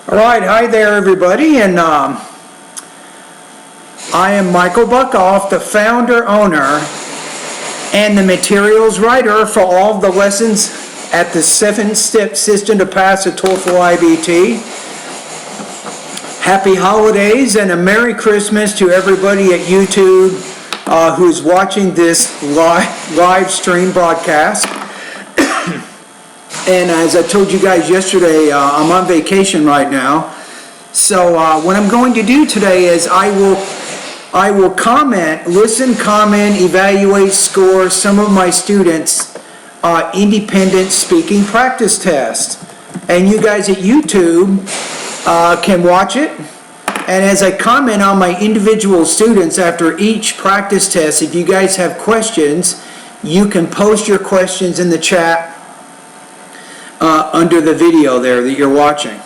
All right, hi there everybody, and I am Michael Buckoff, the founder, owner, and the materials writer for all of the lessons at the 7-step system to pass a TOEFL IBT. Happy holidays and a Merry Christmas to everybody at YouTube who's watching this live stream broadcast. And as I told you guys yesterday, I'm on vacation right now. So what I'm going to do today is I will comment, listen, comment, evaluate, score some of my students' independent speaking practice test. And you guys at YouTube can watch it. And as I comment on my individual students after each practice test, if you guys have questions, you can post your questions in the chat under the video there that you're watching.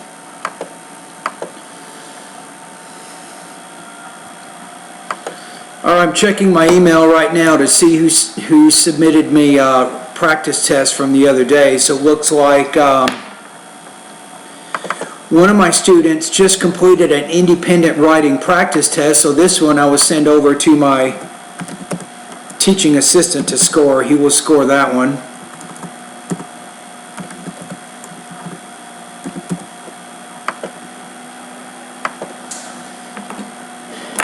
I'm checking my email right now to see who submitted me practice test from the other day. So it looks like one of my students just completed an independent writing practice test. So this one I will send over to my teaching assistant to score. He will score that one.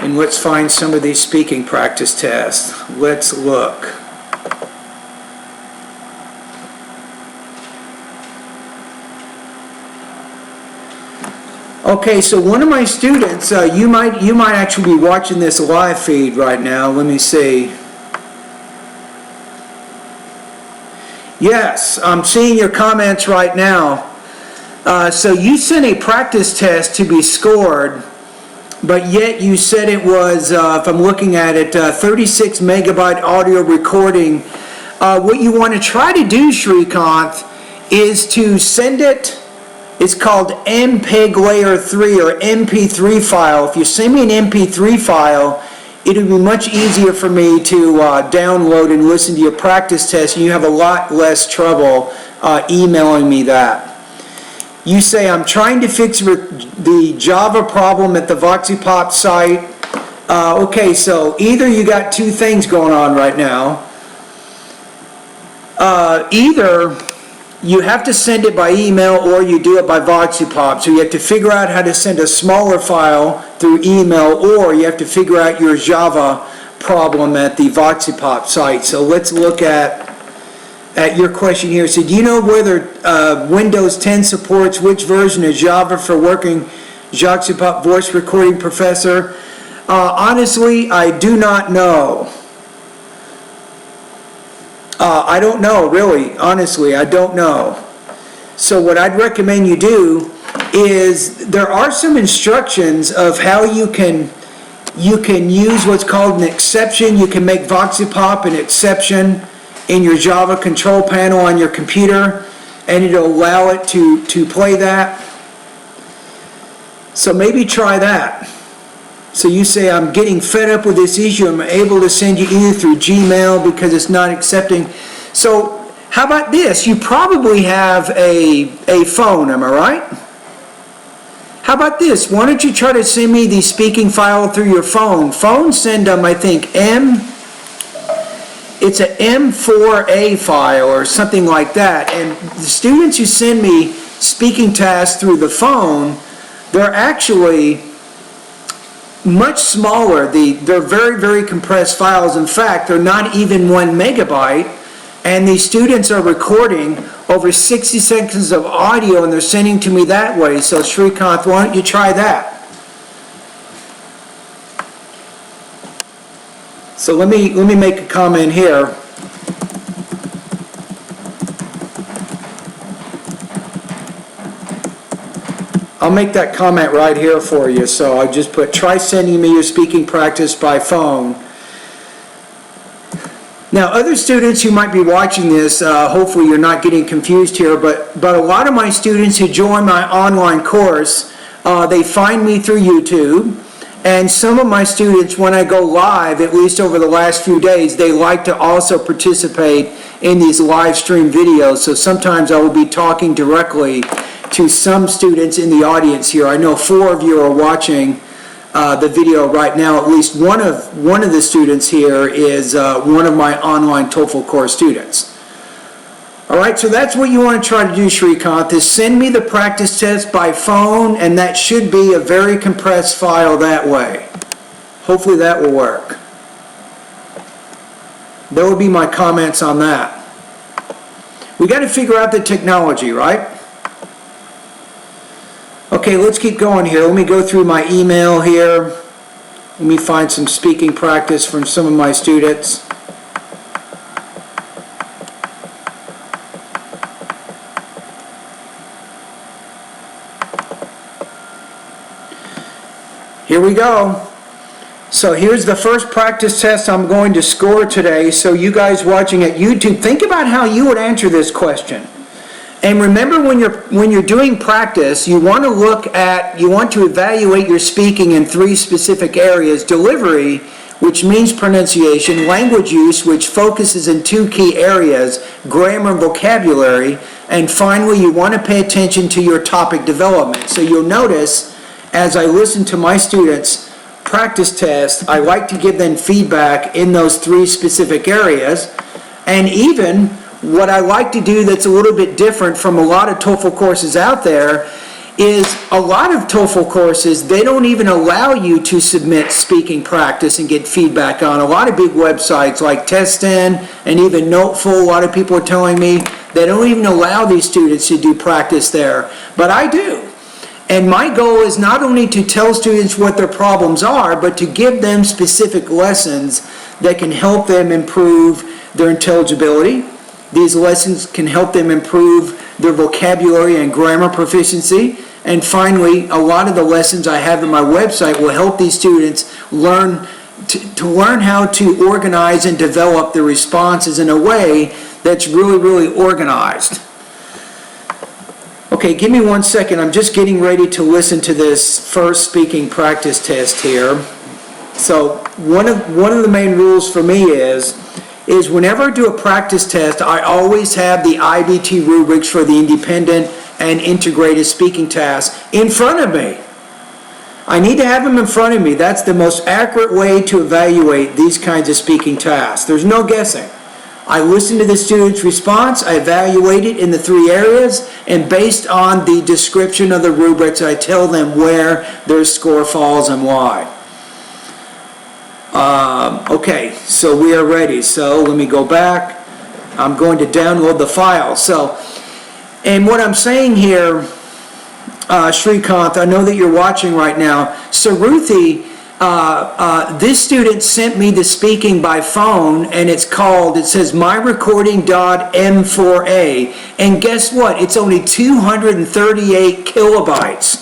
And let's find some of these speaking practice tests. Let's look. Okay, so one of my students, you might actually be watching this live feed right now. Let me see. Yes, I'm seeing your comments right now. So you sent a practice test to be scored, but yet you said it was, if I'm looking at it, 36 megabyte audio recording. What you want to try to do, Srikanth, is to send it, it's called MPEG Layer 3 or MP3 file. If you send me an MP3 file, it'll be much easier for me to download and listen to your practice test, and you have a lot less trouble emailing me that. You say, I'm trying to fix the Java problem at the VoxyPop site. Okay, so either you got two things going on right now. Either you have to send it by email or you do it by VoxyPop. So you have to figure out how to send a smaller file through email, or you have to figure out your Java problem at the VoxyPop site. So let's look at your question here. So do you know whether Windows 10 supports which version of Java for working VoxyPop voice recording, Professor? Honestly, I do not know. I don't know, really. Honestly, I don't know. So what I'd recommend you do is there are some instructions of how you can use what's called an exception. You can make VoxyPop an exception in your Java control panel on your computer, and it'll allow it to play that. So maybe try that. So you say, I'm getting fed up with this issue. I'm able to send you either through Gmail because it's not accepting. So how about this? You probably have a phone, am I right? How about this? Why don't you try to send me the speaking file through your phone? Phones send them, I think, it's an M4A file or something like that. And the students who send me speaking tasks through the phone, they're actually much smaller. They're very, very compressed files. In fact, they're not even 1 megabyte. And these students are recording over 60 seconds of audio, and they're sending to me that way. So Srikanth, why don't you try that? So let me make a comment here. I'll make that comment right here for you. So I'll just put, try sending me your speaking practice by phone. Now, other students who might be watching this, hopefully you're not getting confused here, but a lot of my students who join my online course, they find me through YouTube. And some of my students, when I go live, at least over the last few days, they like to also participate in these live stream videos. So sometimes I will be talking directly to some students in the audience here. I know 4 of you are watching the video right now. At least one of the students here is one of my online TOEFL course students. All right, so that's what you want to try to do, Srikanth, is send me the practice test by phone, and that should be a very compressed file that way. Hopefully that will work. That would be my comments on that. We got to figure out the technology, right? Okay, let's keep going here. Let me go through my email here. Let me find some speaking practice from some of my students. Here we go. So here's the first practice test I'm going to score today. So you guys watching at YouTube, think about how you would answer this question. And remember, when you're doing practice, you want to evaluate your speaking in 3 specific areas: delivery, which means pronunciation; language use, which focuses in 2 key areas: grammar and vocabulary; and finally, you want to pay attention to your topic development. So you'll notice, as I listen to my students' practice test, I like to give them feedback in those 3 specific areas. And even what I like to do that's a little bit different from a lot of TOEFL courses out there is a lot of TOEFL courses, they don't even allow you to submit speaking practice and get feedback on. A lot of big websites like Testin and even Noteful, a lot of people are telling me they don't even allow these students to do practice there. But I do. And my goal is not only to tell students what their problems are, but to give them specific lessons that can help them improve their intelligibility. These lessons can help them improve their vocabulary and grammar proficiency. And finally, a lot of the lessons I have on my website will help these students learn to learn how to organize and develop their responses in a way that's really, really organized. Okay, give me 1 second. I'm just getting ready to listen to this first speaking practice test here. So one of the main rules for me is whenever I do a practice test, I always have the IBT rubrics for the independent and integrated speaking tasks in front of me. I need to have them in front of me. That's the most accurate way to evaluate these kinds of speaking tasks. There's no guessing. I listen to the student's response, I evaluate it in the 3 areas, and based on the description of the rubrics, I tell them where their score falls and why. Okay, so we are ready. So let me go back. I'm going to download the file. And what I'm saying here, Srikanth, I know that you're watching right now. Saruthi, this student sent me the speaking by phone, and it says myrecording.m4a, and guess what? It's only 238 kilobytes.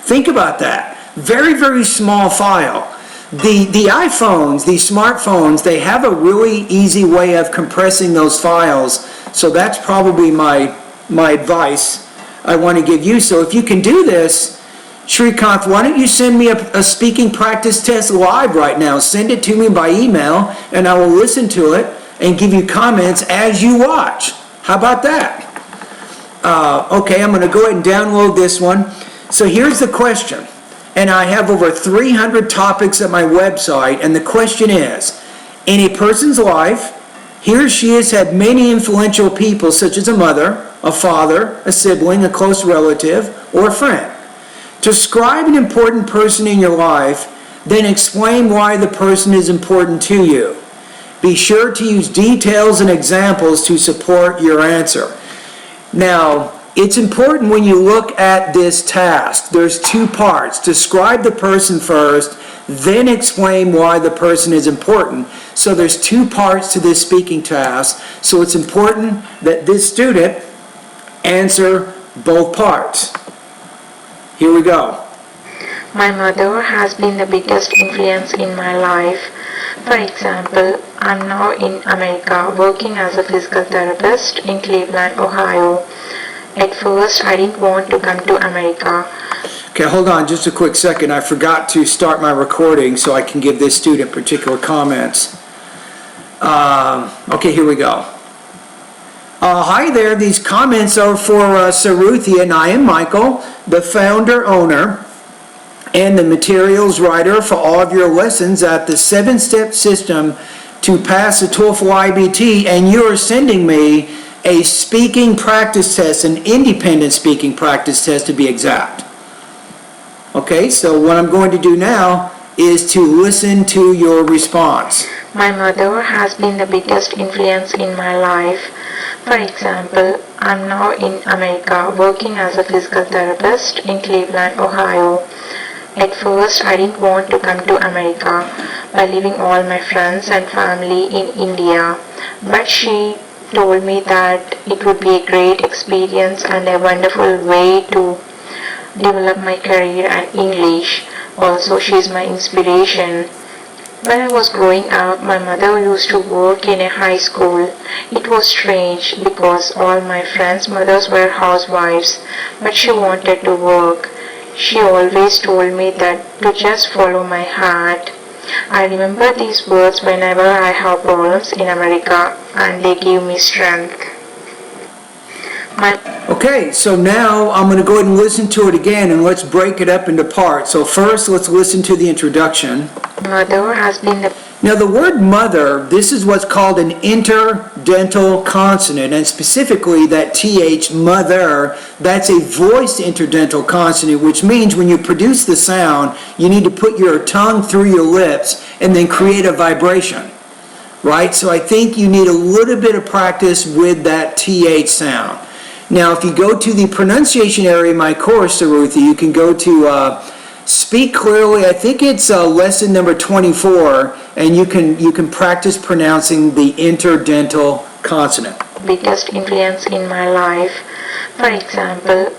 Think about that. Very, very small file. The iPhones, the smartphones, they have a really easy way of compressing those files, so that's probably my advice I want to give you. So if you can do this, Srikanth, why don't you send me a speaking practice test live right now? Send it to me by email, and I will listen to it and give you comments as you watch. How about that? Okay, I'm going to go ahead and download this one. So here's the question. And I have over 300 topics at my website, and the question is, in a person's life, he or she has had many influential people, such as a mother, a father, a sibling, a close relative, or a friend. Describe an important person in your life, then explain why the person is important to you. Be sure to use details and examples to support your answer. Now, it's important when you look at this task. There's 2 parts. Describe the person first, then explain why the person is important. So there's 2 parts to this speaking task. So it's important that this student answer both parts. Here we go. My mother has been the biggest influence in my life. For example, I'm now in America working as a physical therapist in Cleveland, Ohio. At first, I didn't want to come to America. Okay, hold on just a quick second. I forgot to start my recording so I can give this student particular comments. Okay, here we go. Hi there, these comments are for Saruthi, and I am Michael, the founder, owner, and the materials writer for all of your lessons at the 7-step system to pass the TOEFL IBT, and you are sending me a speaking practice test, an independent speaking practice test to be exact. Okay, so what I'm going to do now is to listen to your response. My mother has been the biggest influence in my life. For example, I'm now in America working as a physical therapist in Cleveland, Ohio. At first, I didn't want to come to America by leaving all my friends and family in India, but she told me that it would be a great experience and a wonderful way to develop my career and English. Also, she is my inspiration. When I was growing up, my mother used to work in a high school. It was strange because all my friends' mothers were housewives, but she wanted to work. She always told me that to just follow my heart. I remember these words whenever I have problems in America, and they give me strength. Okay, so now I'm going to go ahead and listen to it again, and let's break it up into parts. So first, let's listen to the introduction. Mother has been the Now the word mother, this is what's called an interdental consonant, and specifically that TH, mother, that's a voiced interdental consonant, which means when you produce the sound, you need to put your tongue through your lips and then create a vibration, right? So I think you need a little bit of practice with that TH sound. Now if you go to the pronunciation area in my course, Saruthi, you can go to Speak Clearly. I think it's lesson number 24, and you can practice pronouncing the interdental consonant. biggest influence in my life. For example,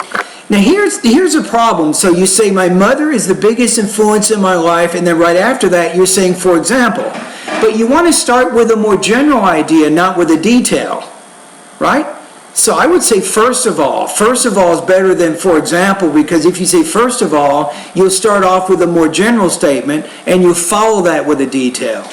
Now here's a problem. So you say my mother is the biggest influence in my life, and then right after that you're saying for example. But you want to start with a more general idea, not with a detail, right? So I would say first of all is better than for example, because if you say first of all, you'll start off with a more general statement and you'll follow that with a detail.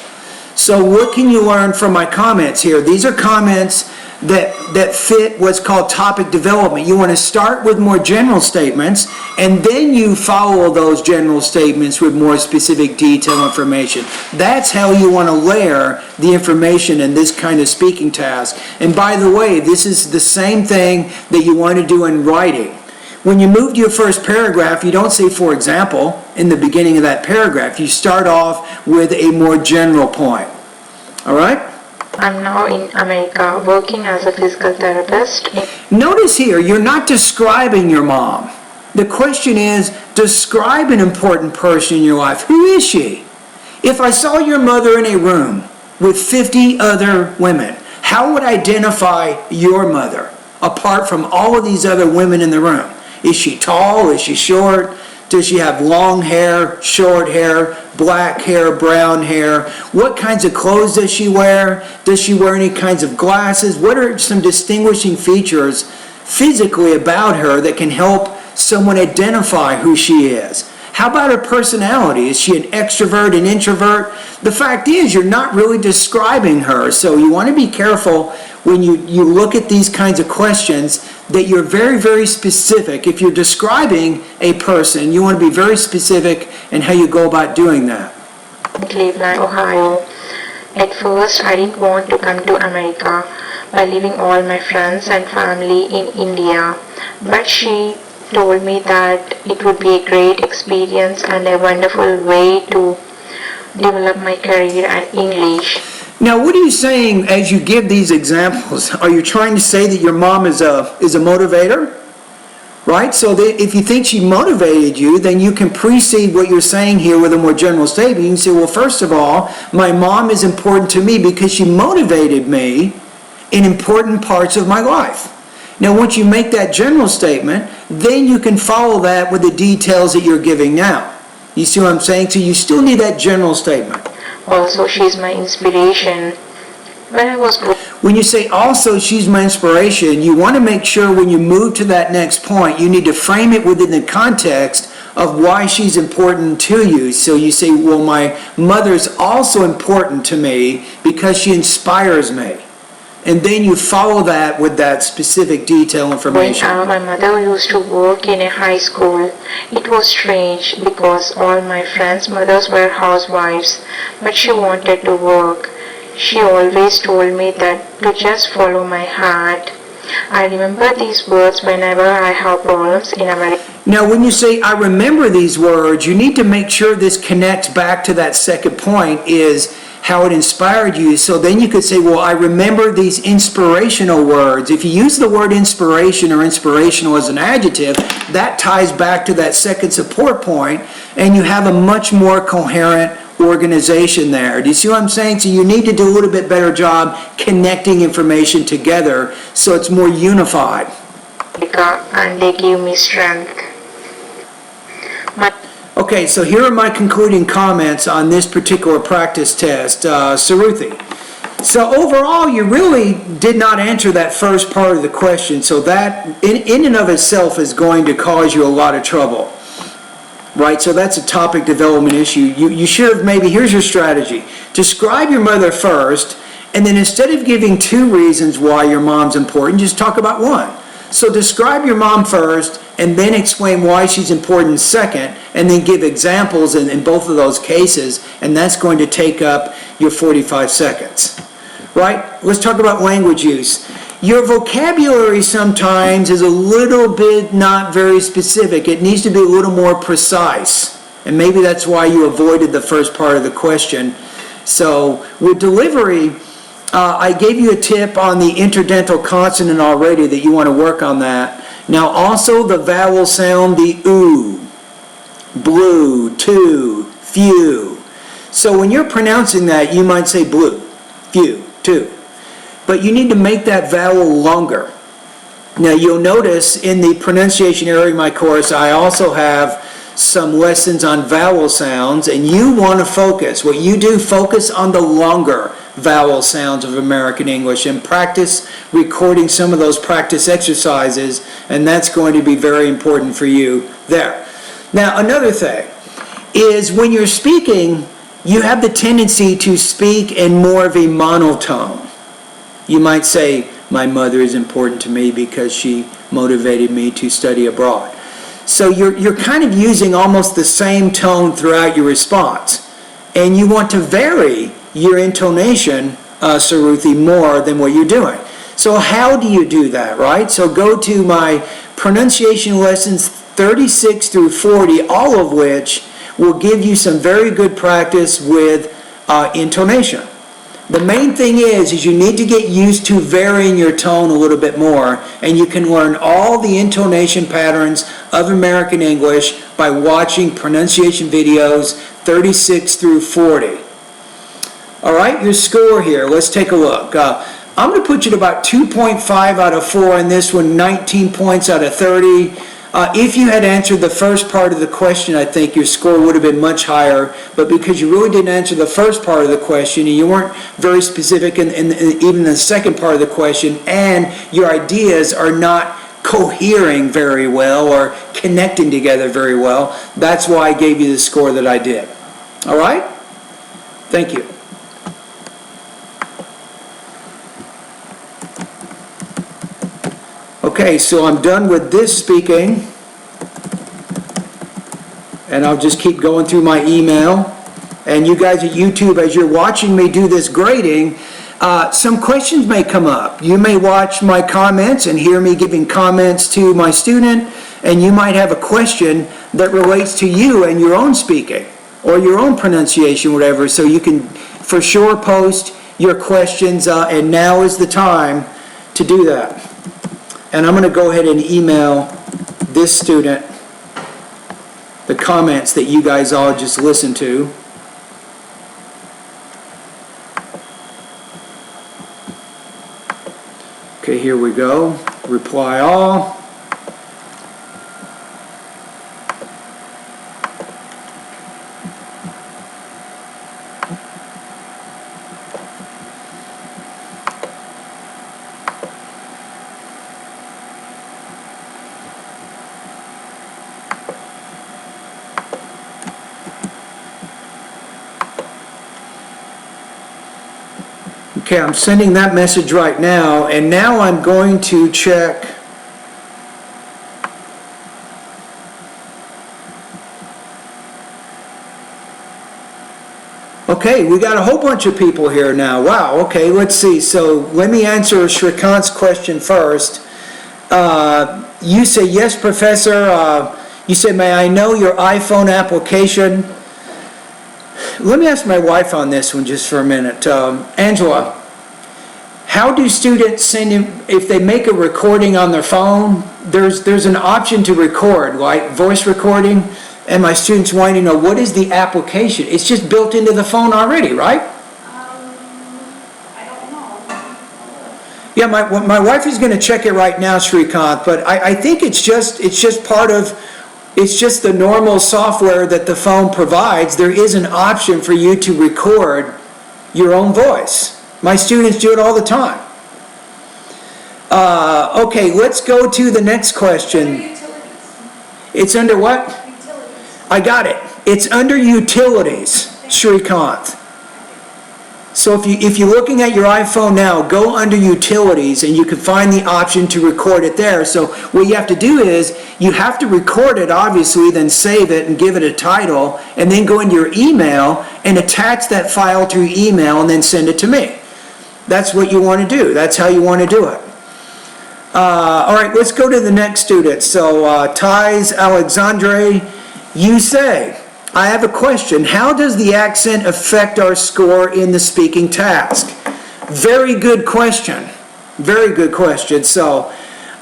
So what can you learn from my comments here? These are comments that fit what's called topic development. You want to start with more general statements, and then you follow those general statements with more specific detail information. That's how you want to layer the information in this kind of speaking task. And by the way, this is the same thing that you want to do in writing. When you move to your first paragraph, you don't say, for example, in the beginning of that paragraph. You start off with a more general point. All right? I'm now in America working as a physical therapist. Notice here, you're not describing your mom. The question is, describe an important person in your life. Who is she? If I saw your mother in a room with 50 other women, how would I identify your mother apart from all of these other women in the room? Is she tall? Is she short? Does she have long hair, short hair, black hair, brown hair? What kinds of clothes does she wear? Does she wear any kinds of glasses? What are some distinguishing features physically about her that can help someone identify who she is? How about her personality? Is she an extrovert, an introvert? The fact is, you're not really describing her, so you want to be careful when you look at these kinds of questions that you're very, very specific. If you're describing a person, you want to be very specific in how you go about doing that. Cleveland, Ohio. At first, I didn't want to come to America by leaving all my friends and family in India, but she told me that it would be a great experience and a wonderful way to develop my career and English. Now, what are you saying as you give these examples? Are you trying to say that your mom is a motivator? Right? So that if you think she motivated you, then you can precede what you're saying here with a more general statement. You can say, well, first of all, my mom is important to me because she motivated me in important parts of my life. Now, once you make that general statement, then you can follow that with the details that you're giving now. You see what I'm saying? So you still need that general statement. Also, she's my inspiration. When you say also she's my inspiration, you want to make sure when you move to that next point, you need to frame it within the context of why she's important to you. So you say, well, my mother's also important to me because she inspires me. and then you follow that with that specific detail When information. my mother used to work in a high school, it was strange because all my friends' mothers were housewives, but she wanted to work. She always told me that to just follow my heart. I remember these words whenever I have problems in America. Now, when you say, I remember these words, you need to make sure this connects back to that second point, is how it inspired you. So then you could say, well, I remember these inspirational words. If you use the word inspiration or inspirational as an adjective, that ties back to that second support point, and you have a much more coherent organization there. Do you see what I'm saying? So you need to do a little bit better job connecting information together so it's more unified. And they give me strength. Okay, so here are my concluding comments on this particular practice test. Saruthi. So overall, you really did not answer that first part of the question, so that in and of itself is going to cause you a lot of trouble. Right, so that's a topic development issue. You should have maybe, here's your strategy. Describe your mother first, and then instead of giving 2 reasons why your mom's important, just talk about 1. So describe your mom first, and then explain why she's important second, and then give examples in both of those cases, and that's going to take up your 45 seconds. Right? Let's talk about language use. Your vocabulary sometimes is a little bit not very specific. It needs to be a little more precise, and maybe that's why you avoided the first part of the question. So with delivery, I gave you a tip on the interdental consonant already that you want to work on that. Now also the vowel sound, the oo, blue, two, few. So when you're pronouncing that, you might say blue, few, two. But you need to make that vowel longer. Now you'll notice in the pronunciation area of my course, I also have some lessons on vowel sounds, and you want to focus. What you do, focus on the longer vowel sounds of American English and practice recording some of those practice exercises, and that's going to be very important for you there. Now, another thing is when you're speaking, you have the tendency to speak in more of a monotone. You might say, my mother is important to me because she motivated me to study abroad. So you're kind of using almost the same tone throughout your response. And you want to vary your intonation, Saruthi, more than what you're doing. So how do you do that, right? So go to my pronunciation lessons 36 through 40, all of which will give you some very good practice with intonation. The main thing is you need to get used to varying your tone a little bit more, and you can learn all the intonation patterns of American English by watching pronunciation videos 36 through 40. All right, your score here, let's take a look. I'm going to put you at about 2.5 out of 4 in this one, 19 points out of 30. If you had answered the first part of the question, I think your score would have been much higher, but because you really didn't answer the first part of the question, and you weren't very specific in even the second part of the question, and your ideas are not cohering very well or connecting together very well, that's why I gave you the score that I did. All right? Thank you. Okay, so I'm done with this speaking, and I'll just keep going through my email. And you guys at YouTube, as you're watching me do this grading, some questions may come up. You may watch my comments and hear me giving comments to my student, and you might have a question that relates to you and your own speaking or your own pronunciation, whatever, so you can for sure post your questions, and now is the time to do that. And I'm going to go ahead and email this student the comments that you guys all just listened to. Okay, here we go. Reply all. Okay, I'm sending that message right now, and now I'm going to check. Okay, we got a whole bunch of people here now. Wow, okay, let's see. So let me answer Shrikant's question first. You say, yes, Professor. You say, may I know your iPhone application? Let me ask my wife on this one just for a minute. Angela, how do students send in, if they make a recording on their phone, there's an option to record, like voice recording, and my students want to know, what is the application? It's just built into the phone already, right? I don't know. Yeah, my wife is going to check it right now, Srikant, but I think it's just the normal software that the phone provides. There is an option for you to record your own voice. My students do it all the time. Okay, let's go to the next question. Under utilities. It's under what? Utilities. I got it. It's under utilities, Srikant. So if you're looking at your iPhone now, go under utilities and you can find the option to record it there. So what you have to do is, you have to record it obviously, then save it and give it a title, and then go into your email and attach that file to your email and then send it to me. That's what you want to do. That's how you want to do it. All right, let's go to the next student. So Thais Alexandre, you say, I have a question. How does the accent affect our score in the speaking task? Very good question. Very good question. So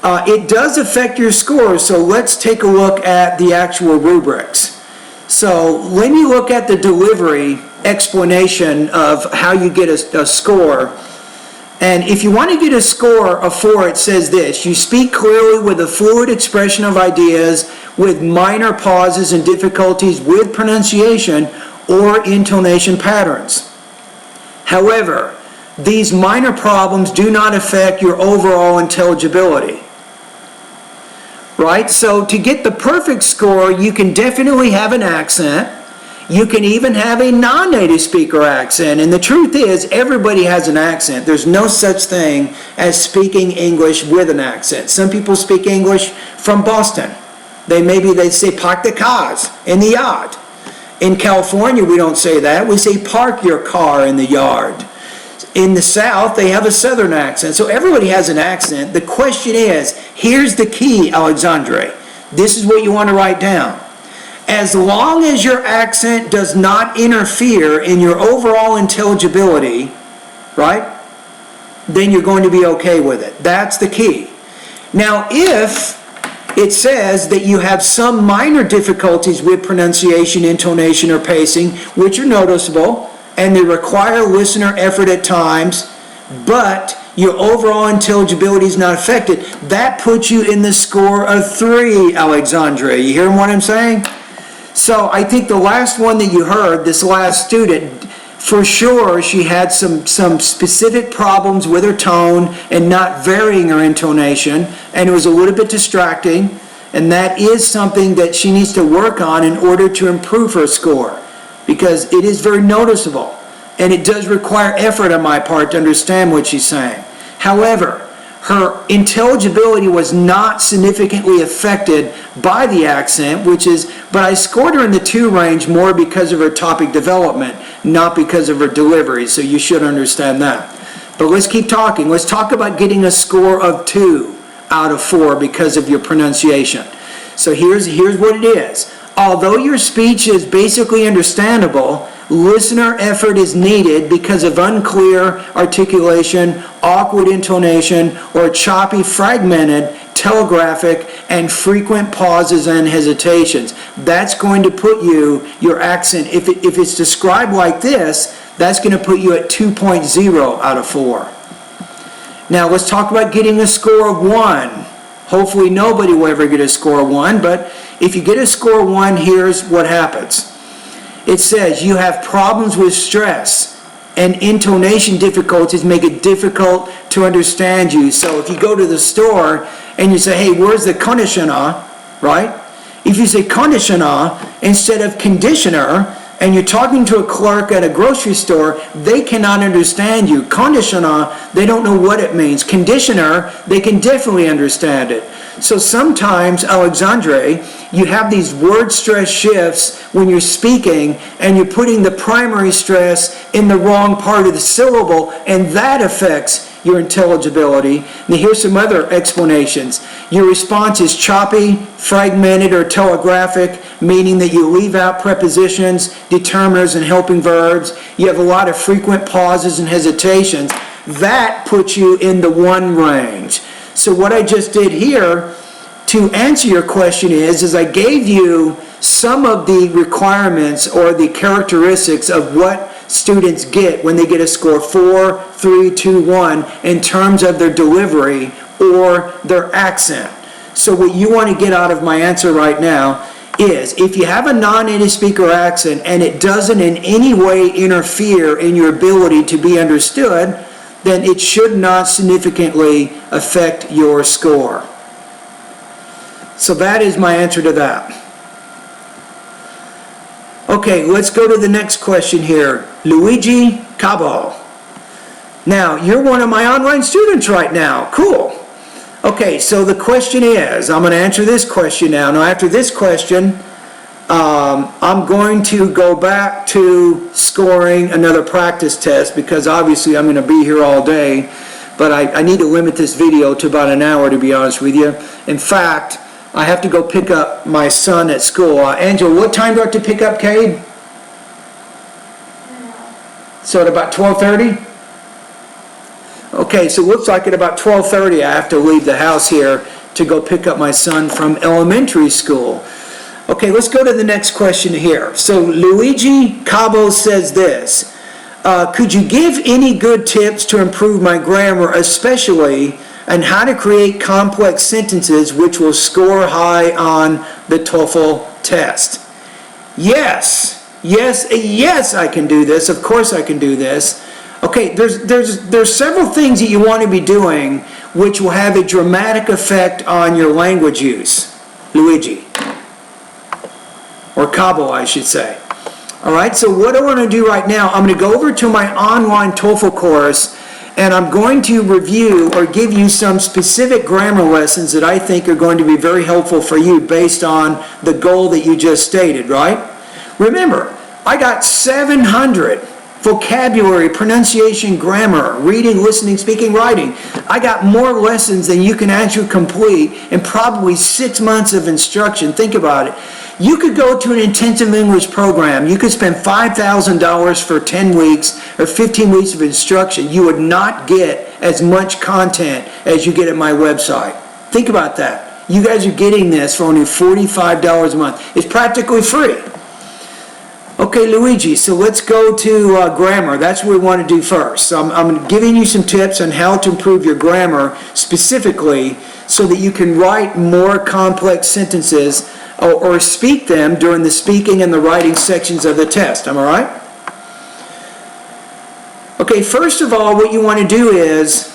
it does affect your score. So let's take a look at the actual rubrics. So when you look at the delivery explanation of how you get a score, and if you want to get a score of 4, it says this: you speak clearly with a fluid expression of ideas, with minor pauses and difficulties with pronunciation or intonation patterns. However, these minor problems do not affect your overall intelligibility. Right? So to get the perfect score, you can definitely have an accent. You can even have a non-native speaker accent. And the truth is, everybody has an accent. There's no such thing as speaking English with an accent. Some people speak English from Boston. They say park the cars in the yard. In California, we don't say that. We say park your car in the yard. In the South, they have a Southern accent. So everybody has an accent. The question is, here's the key, Alexandre. This is what you want to write down. As long as your accent does not interfere in your overall intelligibility, right, then you're going to be okay with it. That's the key. Now, if it says that you have some minor difficulties with pronunciation, intonation, or pacing, which are noticeable, and they require listener effort at times, but your overall intelligibility is not affected, that puts you in the score of 3, Alexandre. You hear what I'm saying? So I think the last one that you heard, this last student, for sure she had some specific problems with her tone and not varying her intonation, and it was a little bit distracting, and that is something that she needs to work on in order to improve her score, because it is very noticeable, and it does require effort on my part to understand what she's saying. However, her intelligibility was not significantly affected by the accent, but I scored her in the 2 range more because of her topic development, not because of her delivery, so you should understand that. But let's keep talking. Let's talk about getting a score of 2 out of 4 because of your pronunciation. So here's what it is. Although your speech is basically understandable, listener effort is needed because of unclear articulation, awkward intonation, or choppy, fragmented, telegraphic, and frequent pauses and hesitations. That's going to put your accent, if it's described like this, that's going to put you at 2.0 out of 4. Now let's talk about getting a score of 1. Hopefully nobody will ever get a score of 1, but if you get a score of 1, here's what happens. It says you have problems with stress, and intonation difficulties make it difficult to understand you. So if you go to the store and you say, hey, where's the conditioner, right? If you say conditioner instead of conditioner, and you're talking to a clerk at a grocery store, they cannot understand you. Conditioner, they don't know what it means. Conditioner, they can definitely understand it. So sometimes, Alexandre, you have these word stress shifts when you're speaking, and you're putting the primary stress in the wrong part of the syllable, and that affects your intelligibility. Now here's some other explanations. Your response is choppy, fragmented, or telegraphic, meaning that you leave out prepositions, determiners, and helping verbs. You have a lot of frequent pauses and hesitations. That puts you in the 1 range. So what I just did here to answer your question is I gave you some of the requirements or the characteristics of what students get when they get a score 4, 3, 2, 1 in terms of their delivery or their accent. So what you want to get out of my answer right now is if you have a non-native speaker accent and it doesn't in any way interfere in your ability to be understood, then it should not significantly affect your score. So that is my answer to that. Okay, let's go to the next question here. Luigi Cabo. Now, you're one of my online students right now. Cool. Okay, so the question is, I'm going to answer this question now. Now, after this question, I'm going to go back to scoring another practice test because obviously I'm going to be here all day, but I need to limit this video to about an hour, to be honest with you. In fact, I have to go pick up my son at school. Angela, what time do I have to pick up Cade? So at about 12:30? Okay, so it looks like at about 12:30 I have to leave the house here to go pick up my son from elementary school. Okay, let's go to the next question here. So Luigi Cabo says this. Could you give any good tips to improve my grammar, especially on how to create complex sentences which will score high on the TOEFL test? Yes, I can do this. Of course I can do this. Okay, there's several things that you want to be doing which will have a dramatic effect on your language use, Luigi. Or Cabo, I should say. All right, so what I want to do right now, I'm going to go over to my online TOEFL course, and I'm going to review or give you some specific grammar lessons that I think are going to be very helpful for you based on the goal that you just stated, right? Remember, I got 700 vocabulary, pronunciation, grammar, reading, listening, speaking, writing. I got more lessons than you can actually complete in probably 6 months of instruction. Think about it. You could go to an intensive English program. You could spend $5,000 for 10 weeks or 15 weeks of instruction. You would not get as much content as you get at my website. Think about that. You guys are getting this for only $45 a month. It's practically free. Okay, Luigi, so let's go to grammar. That's what we want to do first. So I'm giving you some tips on how to improve your grammar specifically so that you can write more complex sentences or speak them during the speaking and the writing sections of the test. Am I right? Okay, first of all, what you want to do is,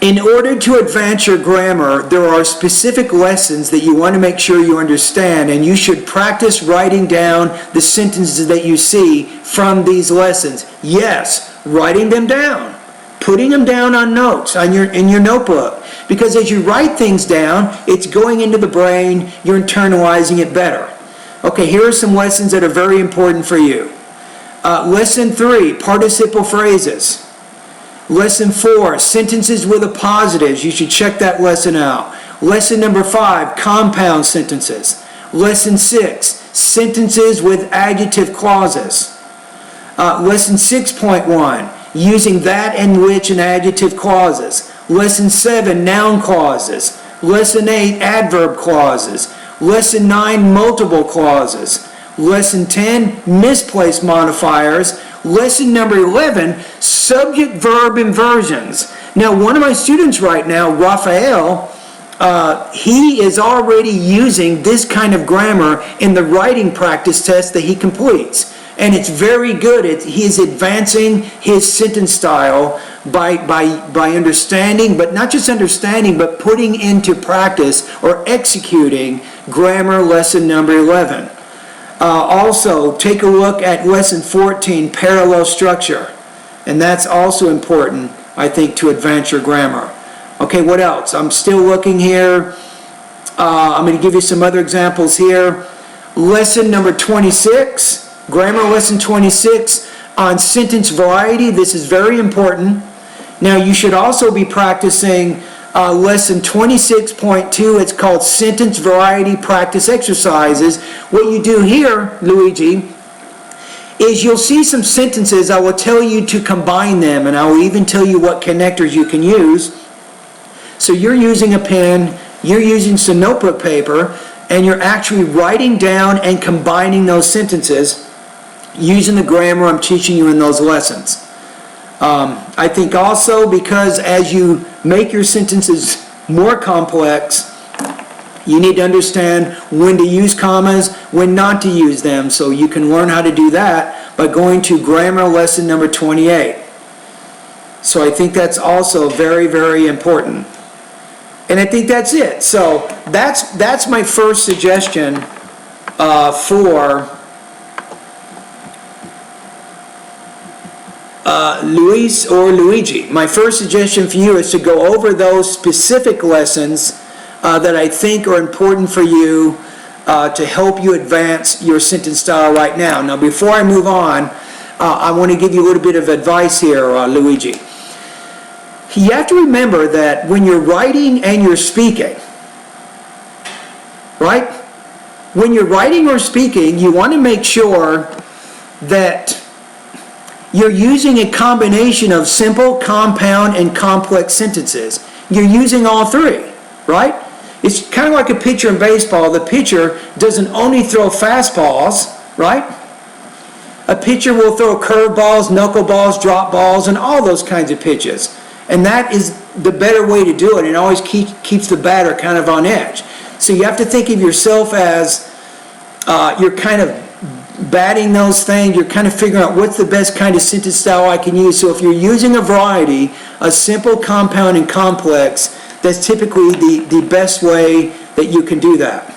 in order to advance your grammar, there are specific lessons that you want to make sure you understand, and you should practice writing down the sentences that you see from these lessons. Yes, writing them down, putting them down on notes in your notebook, because as you write things down, it's going into the brain, you're internalizing it better. Okay, here are some lessons that are very important for you. Lesson 3, participle phrases. Lesson 4, sentences with appositives. You should check that lesson out. Lesson number 5, compound sentences. Lesson 6, sentences with adjective clauses. Lesson 6.1, using that and which and adjective clauses. Lesson 7, noun clauses. Lesson 8, adverb clauses. Lesson 9, multiple clauses. Lesson 10, misplaced modifiers. Lesson number 11, subject-verb inversions. Now, one of my students right now, Raphael, he is already using this kind of grammar in the writing practice test that he completes. And it's very good. He is advancing his sentence style by understanding, but not just understanding, but putting into practice or executing grammar lesson number 11. Also, take a look at lesson 14, parallel structure. And that's also important, I think, to advance your grammar. Okay, what else? I'm still looking here. I'm going to give you some other examples here. Lesson number 26, grammar lesson 26 on sentence variety. This is very important. Now, you should also be practicing lesson 26.2. It's called sentence variety practice exercises. What you do here, Luigi, is you'll see some sentences. I will tell you to combine them, and I will even tell you what connectors you can use. So you're using a pen, you're using some notebook paper, and you're actually writing down and combining those sentences using the grammar I'm teaching you in those lessons. I think also because as you make your sentences more complex, you need to understand when to use commas, when not to use them, so you can learn how to do that by going to grammar lesson number 28. So I think that's also very, very important. And I think that's it. So that's my first suggestion for Luis or Luigi. My first suggestion for you is to go over those specific lessons that I think are important for you to help you advance your sentence style right now. Now, before I move on, I want to give you a little bit of advice here, Luigi. You have to remember that when you're writing and you're speaking, right? When you're writing or speaking, you want to make sure that you're using a combination of simple, compound, and complex sentences. You're using all three, right? It's kind of like a pitcher in baseball. The pitcher doesn't only throw fastballs, right? A pitcher will throw curveballs, knuckleballs, drop balls, and all those kinds of pitches. And that is the better way to do it. It always keeps the batter kind of on edge. So you have to think of yourself as you're kind of batting those things. You're kind of figuring out what's the best kind of sentence style I can use. So if you're using a variety, a simple, compound, and complex, that's typically the best way that you can do that.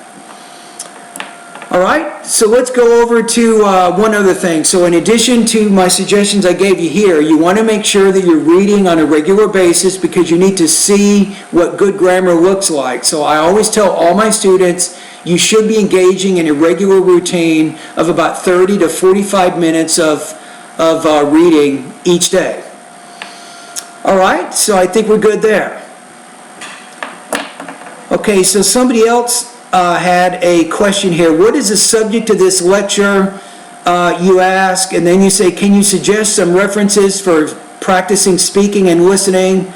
All right, so let's go over to one other thing. So in addition to my suggestions I gave you here, you want to make sure that you're reading on a regular basis because you need to see what good grammar looks like. So I always tell all my students, you should be engaging in a regular routine of about 30 to 45 minutes of reading each day. All right, so I think we're good there. Okay, so somebody else had a question here. What is the subject of this lecture? You ask, and then you say, can you suggest some references for practicing speaking and listening?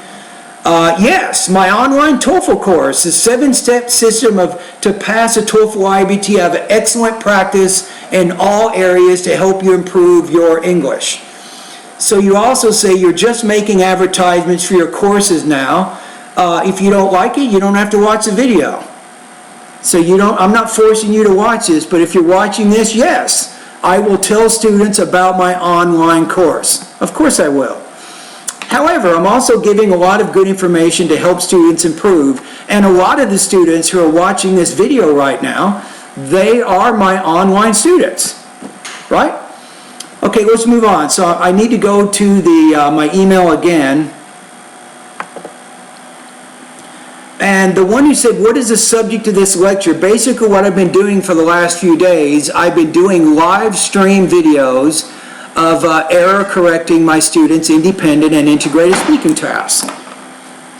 Yes, my online TOEFL course, the 7-step system to pass a TOEFL IBT. I have excellent practice in all areas to help you improve your English. So you also say you're just making advertisements for your courses now. If you don't like it, you don't have to watch the video. So I'm not forcing you to watch this, but if you're watching this, yes, I will tell students about my online course. Of course I will. However, I'm also giving a lot of good information to help students improve, and a lot of the students who are watching this video right now, they are my online students, right? Okay, let's move on. So I need to go to my email again. And the one who said, what is the subject of this lecture? Basically what I've been doing for the last few days, I've been doing live stream videos of error correcting my students' independent and integrated speaking tasks.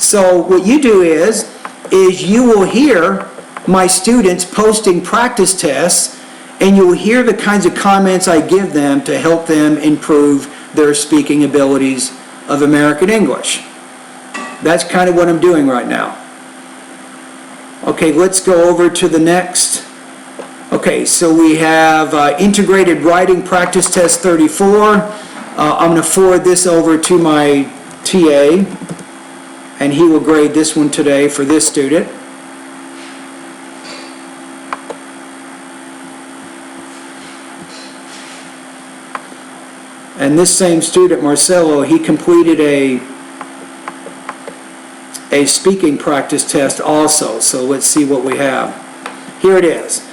So what you do is you will hear my students posting practice tests, and you will hear the kinds of comments I give them to help them improve their speaking abilities of American English. That's kind of what I'm doing right now. Okay, let's go over to the next. Okay, so we have integrated writing practice test 34. I'm going to forward this over to my TA, and he will grade this one today for this student. And this same student, Marcelo, he completed a speaking practice test also. So let's see what we have. Here it is.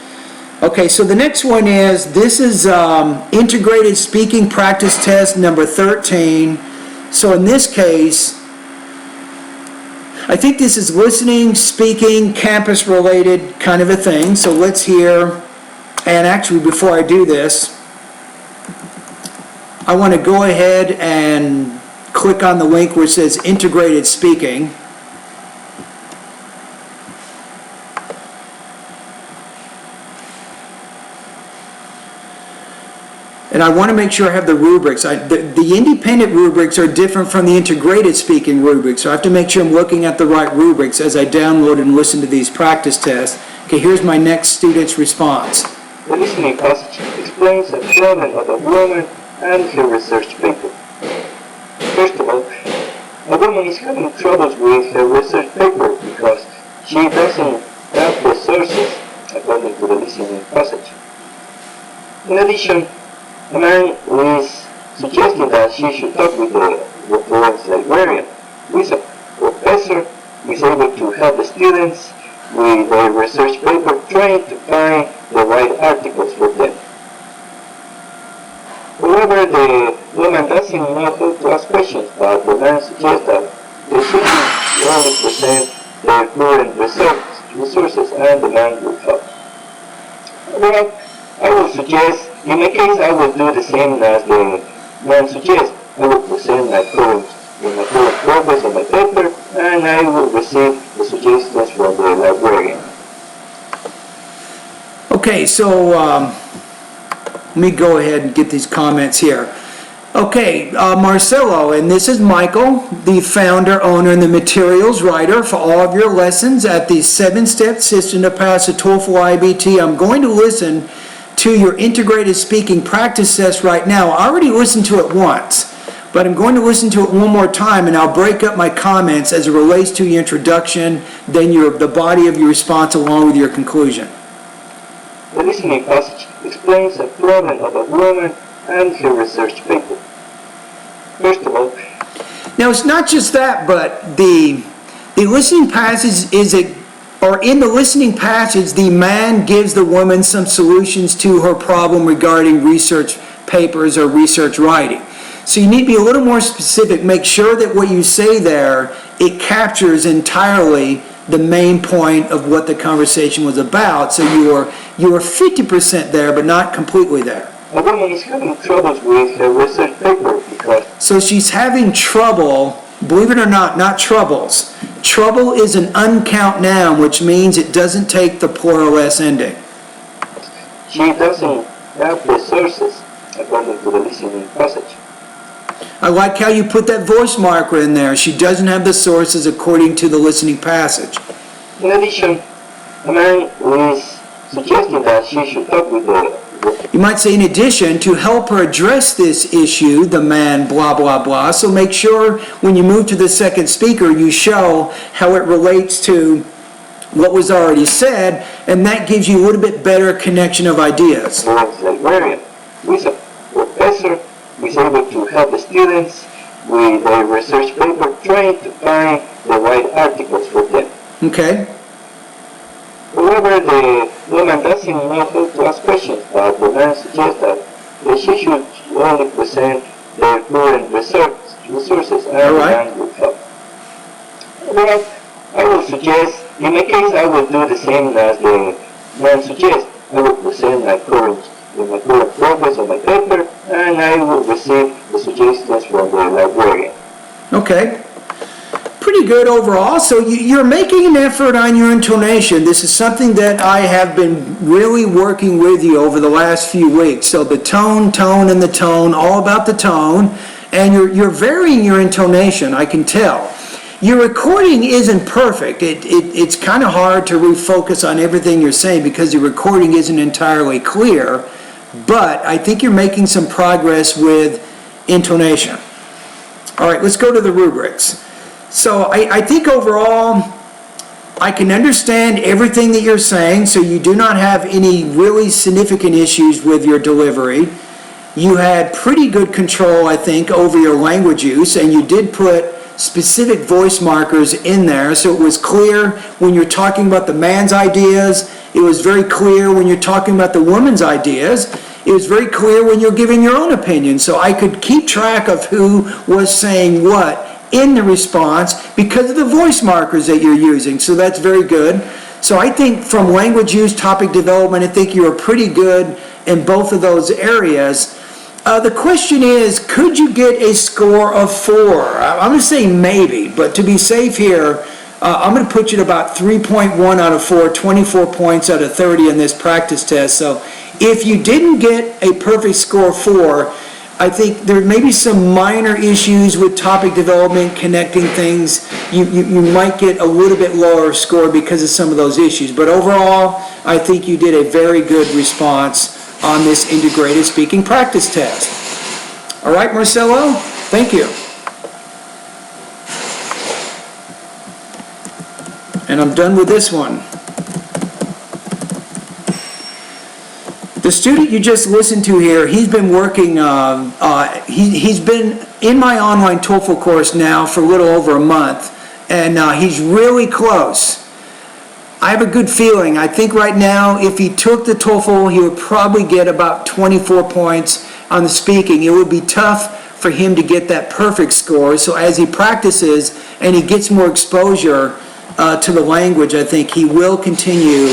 Okay, so the next one is, this is integrated speaking practice test number 13. So in this case, I think this is listening, speaking, campus related kind of a thing. So let's hear, and actually before I do this, I want to go ahead and click on the link where it says integrated speaking. And I want to make sure I have the rubrics. The independent rubrics are different from the integrated speaking rubrics, so I have to make sure I'm looking at the right rubrics as I download and listen to these practice tests. Okay, here's my next student's response. The listening passage explains the problem of a woman and her research paper. First of all, a woman is having troubles with her research paper because she doesn't have the sources according to the listening passage. In addition, a man is suggesting that she should talk with the reference librarian, who is a professor who is able to help the students with their research paper trying to find the right articles for them. However, the woman doesn't know how to ask questions, but the man suggests that they should only present their current resources and the man will help. Well, I would suggest, in my case, I would do the same as the man suggests. I would present my current progress on my paper, and I will receive the suggestions from the librarian. Okay, so let me go ahead and get these comments here. Okay, Marcelo, and this is Michael, the founder, owner, and the materials writer for all of your lessons at the 7-step system to pass the TOEFL IBT. I'm going to listen to your integrated speaking practice test right now. I already listened to it once, but I'm going to listen to it one more time, and I'll break up my comments as it relates to your introduction, then the body of your response along with your conclusion. The listening passage explains the problem of a woman and her research paper. First of all, now it's not just that, but the listening passage in the listening passage, the man gives the woman some solutions to her problem regarding research papers or research writing. So you need to be a little more specific. Make sure that what you say there, it captures entirely the main point of what the conversation was about. So you are 50% there, but not completely there. a woman is having troubles with her research paper because So she's having trouble, believe it or not troubles. Trouble is an uncount noun, which means it doesn't take the plural S ending. she doesn't have the sources according to the listening passage. I like how you put that voice marker in there. She doesn't have the sources according to the listening passage. In addition, a man is suggesting that she should talk with the You might say, in addition, to help her address this issue, the man blah, blah, blah. So make sure when you move to the second speaker, you show how it relates to what was already said, and that gives you a little bit better connection of ideas. librarian, who is a professor who is able to help the students with their research paper trying to find the right articles for them. Okay? However, the woman doesn't know how to ask questions, but the man suggests that she should only present their current resources and the man will help. Well, I would suggest, in my case, I would do the same as the man suggests. I would present my current progress on my paper, and I will receive the suggestions from the librarian. Okay. Pretty good overall. So you're making an effort on your intonation. This is something that I have been really working with you over the last few weeks. So the tone, and the tone, all about the tone, and you're varying your intonation, I can tell. Your recording isn't perfect. It's kind of hard to refocus on everything you're saying because your recording isn't entirely clear, but I think you're making some progress with intonation. All right, let's go to the rubrics. So I think overall, I can understand everything that you're saying, so you do not have any really significant issues with your delivery. You had pretty good control, I think, over your language use, and you did put specific voice markers in there, so it was clear when you're talking about the man's ideas, It was very clear when you're talking about the woman's ideas. It was very clear when you're giving your own opinion. So I could keep track of who was saying what in the response because of the voice markers that you're using. So that's very good. So I think from language use, topic development, I think you were pretty good in both of those areas. The question is, could you get a score of 4? I'm going to say maybe, but to be safe here, I'm going to put you at about 3.1 out of 4, 24 points out of 30 in this practice test. So if you didn't get a perfect score of 4, I think there may be some minor issues with topic development, connecting things. You might get a little bit lower score because of some of those issues. But overall, I think you did a very good response on this integrated speaking practice test. All right, Marcelo, thank you. And I'm done with this one. The student you just listened to here, he's been working, he's been in my online TOEFL course now for a little over a month, and he's really close. I have a good feeling. I think right now, if he took the TOEFL, he would probably get about 24 points on the speaking. It would be tough for him to get that perfect score. So as he practices and he gets more exposure to the language, I think he will continue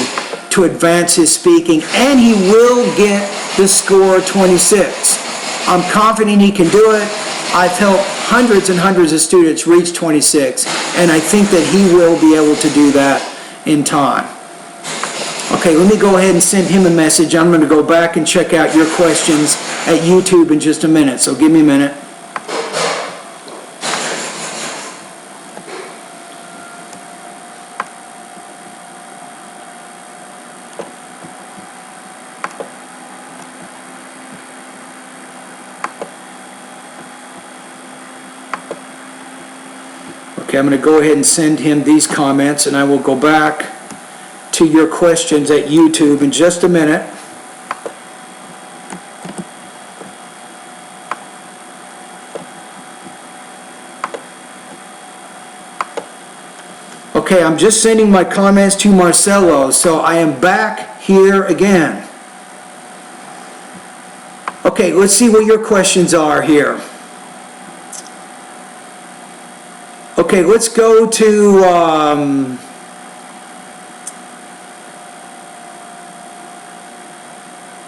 to advance his speaking, and he will get the score 26. I'm confident he can do it. I've helped hundreds and hundreds of students reach 26, and I think that he will be able to do that in time. Okay, let me go ahead and send him a message. I'm going to go back and check out your questions at YouTube in just a minute, so give me a minute. Okay, I'm going to go ahead and send him these comments, and I will go back to your questions at YouTube in just a minute. Okay, I'm just sending my comments to Marcelo, so I am back here again. Okay, let's see what your questions are here. Okay, let's go to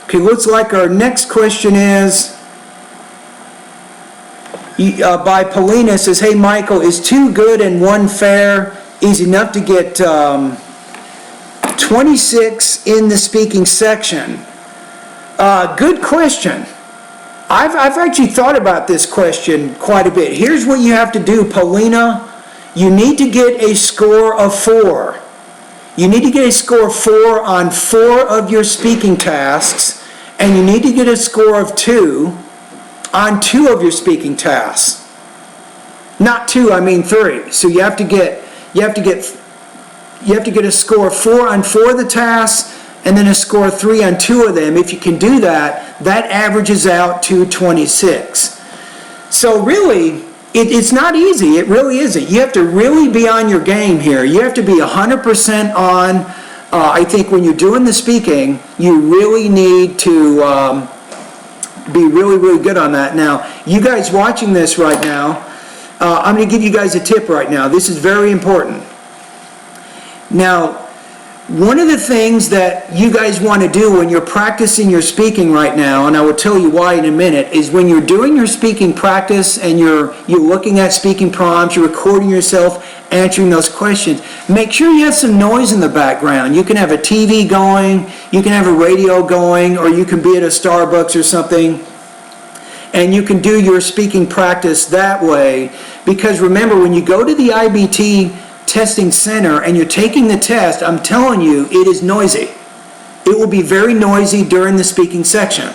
okay, looks like our next question is by Paulina. Says, hey Michael, is 2 good and 1 fair is enough to get 26 in the speaking section? Good question. I've actually thought about this question quite a bit. Here's what you have to do, Paulina. You need to get a score of 4. You need to get a score of 4 on 4 of your speaking tasks, and you need to get a score of 2 on 2 of your speaking tasks. Not 2, I mean 3. So you have to get a score of 4 on 4 of the tasks, and then a score of 3 on 2 of them. If you can do that, that averages out to 26. So really, it's not easy. It really isn't. You have to really be on your game here. You have to be 100% on. I think when you're doing the speaking, you really need to be really, really good on that. Now, you guys watching this right now, I'm going to give you guys a tip right now. This is very important. Now, one of the things that you guys want to do when you're practicing your speaking right now, and I will tell you why in a minute, is when you're doing your speaking practice and you're looking at speaking prompts, you're recording yourself answering those questions, make sure you have some noise in the background. You can have a TV going, you can have a radio going, or you can be at a Starbucks or something, and you can do your speaking practice that way. Because remember, when you go to the IBT testing center and you're taking the test, I'm telling you, it is noisy. It will be very noisy during the speaking section.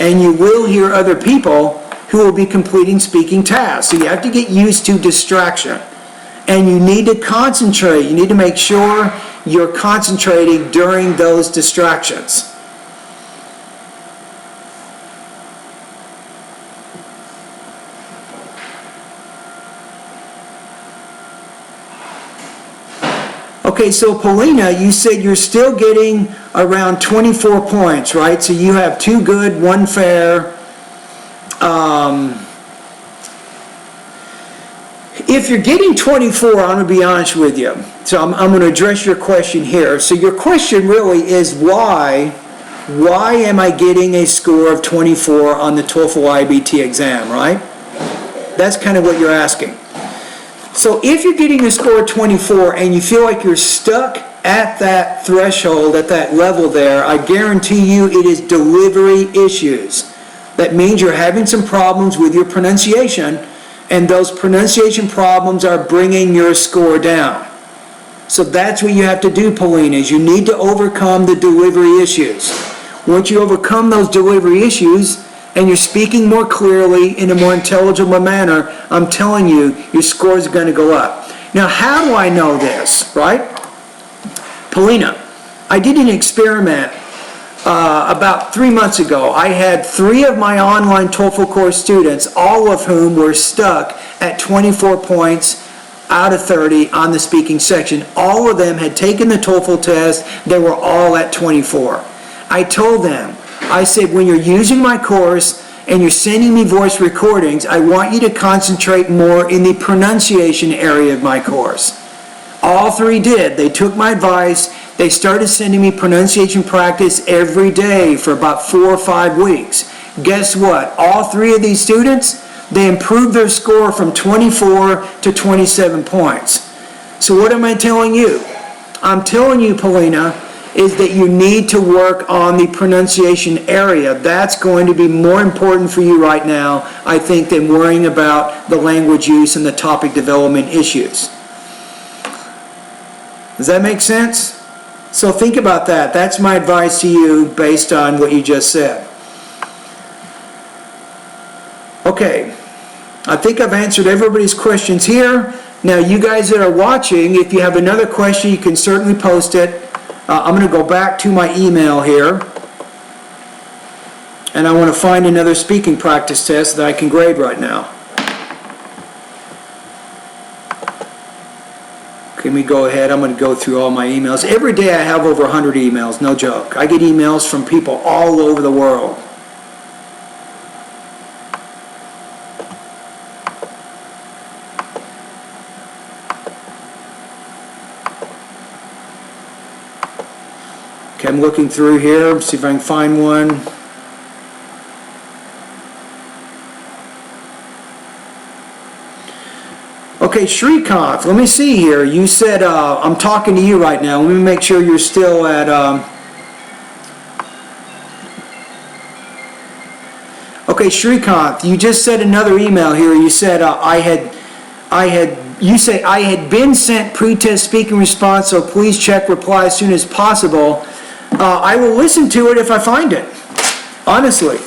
And you will hear other people who will be completing speaking tasks. So you have to get used to distraction. And you need to concentrate. You need to make sure you're concentrating during those distractions. Okay, so Paulina, you said you're still getting around 24 points, right? So you have 2 good, 1 fair. If you're getting 24, I'm going to be honest with you. So I'm going to address your question here. So your question really is why am I getting a score of 24 on the TOEFL IBT exam, right? That's kind of what you're asking. So if you're getting a score of 24 and you feel like you're stuck at that threshold, at that level there, I guarantee you it is delivery issues. That means you're having some problems with your pronunciation, and those pronunciation problems are bringing your score down. So that's what you have to do, Paulina, is you need to overcome the delivery issues. Once you overcome those delivery issues, and you're speaking more clearly in a more intelligible manner, I'm telling you, your score is going to go up. Now, how do I know this, right? Paulina, I did an experiment about 3 months ago. I had 3 of my online TOEFL course students, all of whom were stuck at 24 points out of 30 on the speaking section. All of them had taken the TOEFL test. They were all at 24. I told them, I said, when you're using my course and you're sending me voice recordings, I want you to concentrate more in the pronunciation area of my course. All 3 did. They took my advice. They started sending me pronunciation practice every day for about 4 or 5 weeks. Guess what? All 3 of these students, they improved their score from 24 to 27 points. So what am I telling you? I'm telling you, Paulina, is that you need to work on the pronunciation area. That's going to be more important for you right now, I think, than worrying about the language use and the topic development issues. Does that make sense? So think about that. That's my advice to you based on what you just said. Okay, I think I've answered everybody's questions here. Now, you guys that are watching, if you have another question, you can certainly post it. I'm going to go back to my email here, and I want to find another speaking practice test that I can grade right now. Let me go ahead. I'm going to go through all my emails. Every day I have over 100 emails, no joke. I get emails from people all over the world. Okay, I'm looking through here, see if I can find one. Okay, Shrikant, let me see here. You said, I'm talking to you right now. Let me make sure you're still at, okay, Shrikant, you just said another email here. You said, you say, I had been sent pre-test speaking response, so please check reply as soon as possible. I will listen to it if I find it, honestly.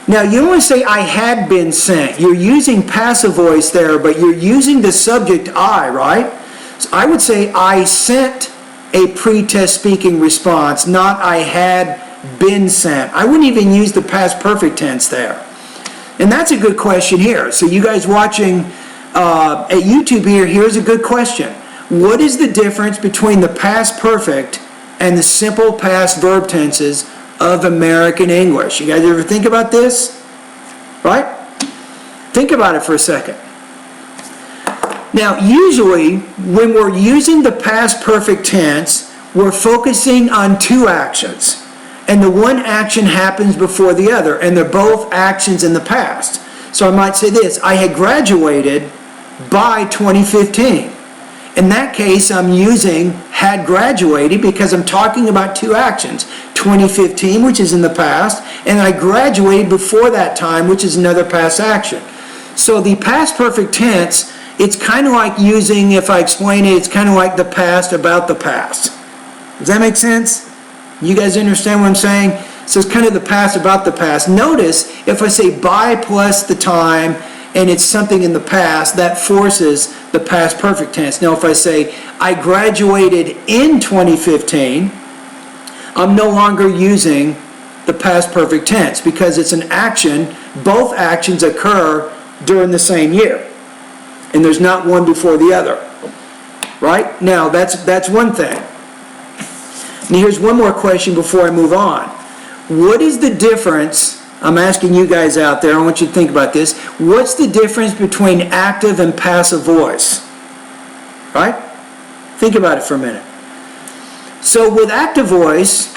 Now, you don't want to say I had been sent. You're using passive voice there, but you're using the subject I, right? So I would say I sent a pre-test speaking response, not I had been sent. I wouldn't even use the past perfect tense there. And that's a good question here. So you guys watching at YouTube here, here's a good question. What is the difference between the past perfect and the simple past verb tenses of American English? You guys ever think about this? Right? Think about it for a second. Now, usually, when we're using the past perfect tense, we're focusing on 2 actions. And the one action happens before the other, and they're both actions in the past. So I might say this, I had graduated by 2015. In that case, I'm using had graduated because I'm talking about 2 actions. 2015, which is in the past, and I graduated before that time, which is another past action. So the past perfect tense, it's kind of like using, if I explain it, it's kind of like the past about the past. Does that make sense? You guys understand what I'm saying? So it's kind of the past about the past. Notice, if I say by plus the time, and it's something in the past, that forces the past perfect tense. Now, if I say, I graduated in 2015, I'm no longer using the past perfect tense because it's an action. Both actions occur during the same year, and there's not one before the other. right? Now, that's one thing. And here's one more question before I move on. What is the difference, I'm asking you guys out there, I want you to think about this, what's the difference between active and passive voice? Right? Think about it for a minute. So with active voice,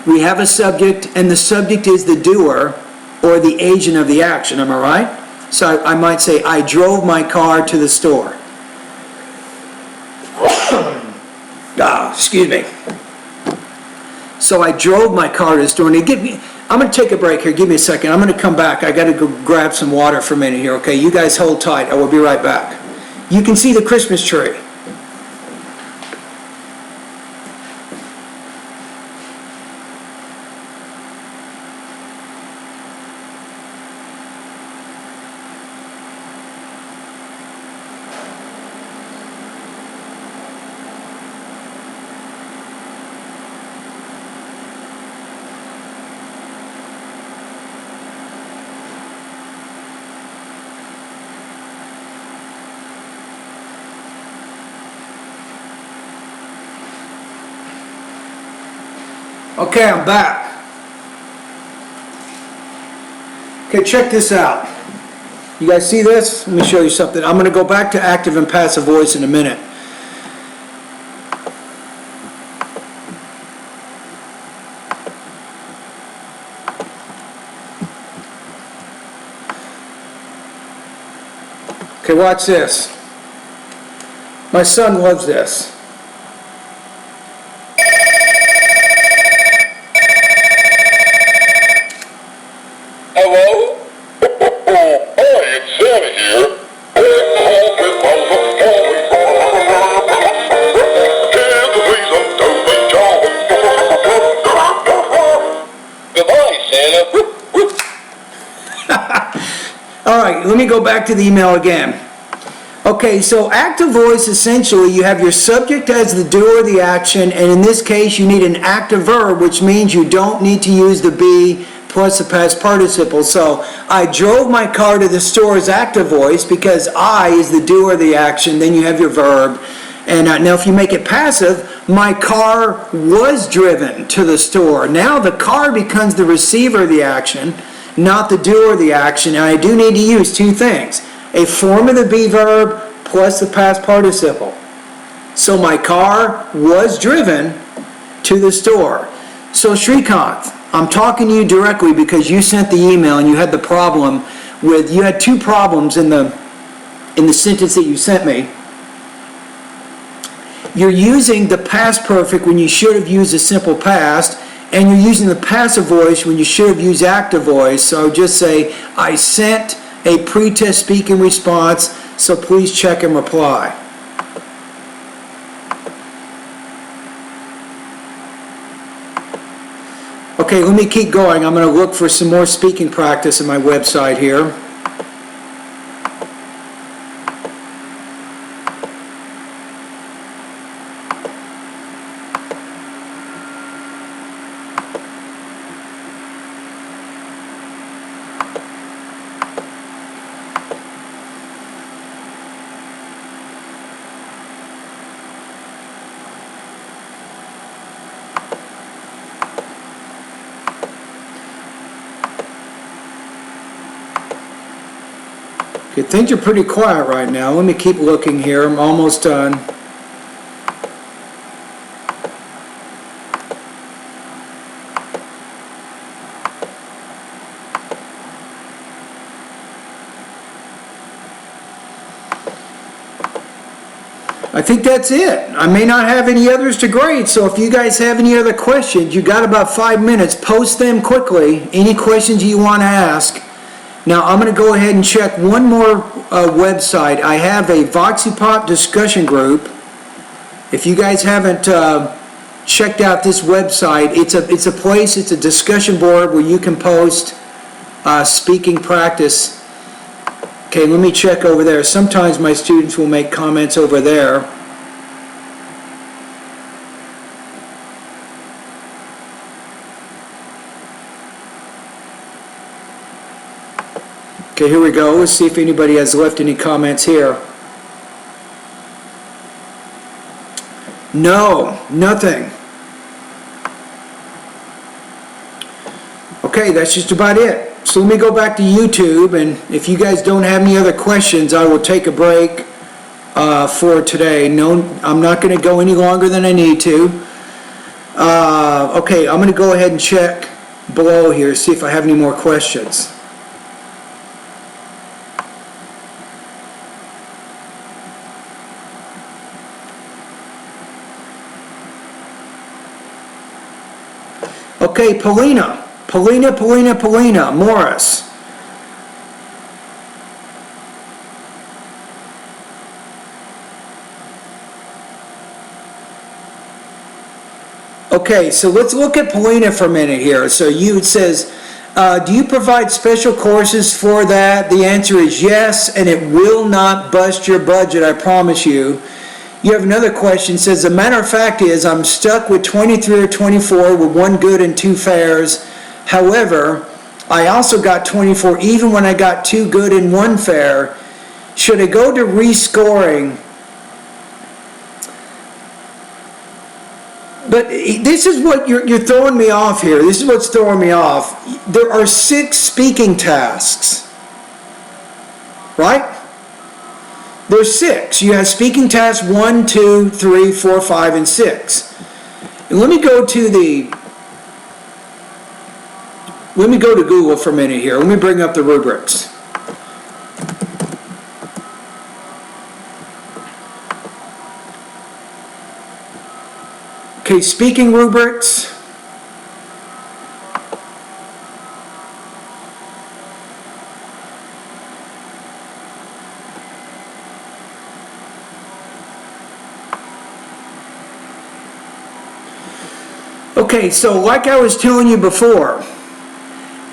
we have a subject, and the subject is the doer or the agent of the action, am I right? So I might say, I drove my car to the store. Excuse me. So I drove my car to the store, and I'm going to take a break here. Give me a second. I'm going to come back. I got to go grab some water for a minute here, okay? You guys hold tight. I will be right back. You can see the Christmas tree. Okay, I'm back. Okay, check this out. You guys see this? Let me show you something. I'm going to go back to active and passive voice in a minute. Okay, watch this. My son loves this. Hello? Hi, it's Santa here. Goodbye, Santa. All right, let me go back to the email again. Okay, so active voice, essentially, you have your subject as the doer of the action, and in this case, you need an active verb, which means you don't need to use the be plus the past participle. So, I drove my car to the store is active voice because I is the doer of the action, then you have your verb. And now if you make it passive, my car was driven to the store. Now the car becomes the receiver of the action, not the doer of the action, and I do need to use two things. A form of the be verb plus the past participle. So my car was driven to the store. So Srikanth, I'm talking to you directly because you sent the email and you had the problem with, you had two problems in the sentence that you sent me. You're using the past perfect when you should have used the simple past, and you're using the passive voice when you should have used active voice. So just say, I sent a pre-test speaking response, so please check and reply. Okay, let me keep going. I'm going to look for some more speaking practice on my website here. Okay, things are pretty quiet right now. Let me keep looking here. I'm almost done. I think that's it. I may not have any others to grade, so if you guys have any other questions, you got about 5 minutes. Post them quickly. Any questions you want to ask. Now I'm going to go ahead and check one more website. I have a VoxyPop discussion group. If you guys haven't checked out this website, it's a place, it's a discussion board where you can post speaking practice. Okay, let me check over there. Sometimes my students will make comments over there. Okay, here we go. Let's see if anybody has left any comments here. No, nothing. Okay, that's just about it. So let me go back to YouTube, and if you guys don't have any other questions, I will take a break for today. No, I'm not going to go any longer than I need to. Okay, I'm going to go ahead and check below here, see if I have any more questions. Okay, Paulina Morris. Okay, so let's look at Paulina for a minute here. So it says, do you provide special courses for that? The answer is yes, and it will not bust your budget, I promise you. You have another question, says, the matter of fact is I'm stuck with 23 or 24 with 1 good and 2 fairs. However, I also got 24 even when I got 2 good and 1 fair. Should I go to rescoring? But this is what you're throwing me off here. This is what's throwing me off. There are 6 speaking tasks, right? There's 6. You have speaking tasks 1, 2, 3, 4, 5, and 6. And let me go to Google for a minute here. Let me bring up the rubrics. Okay, speaking rubrics. Okay, so like I was telling you before,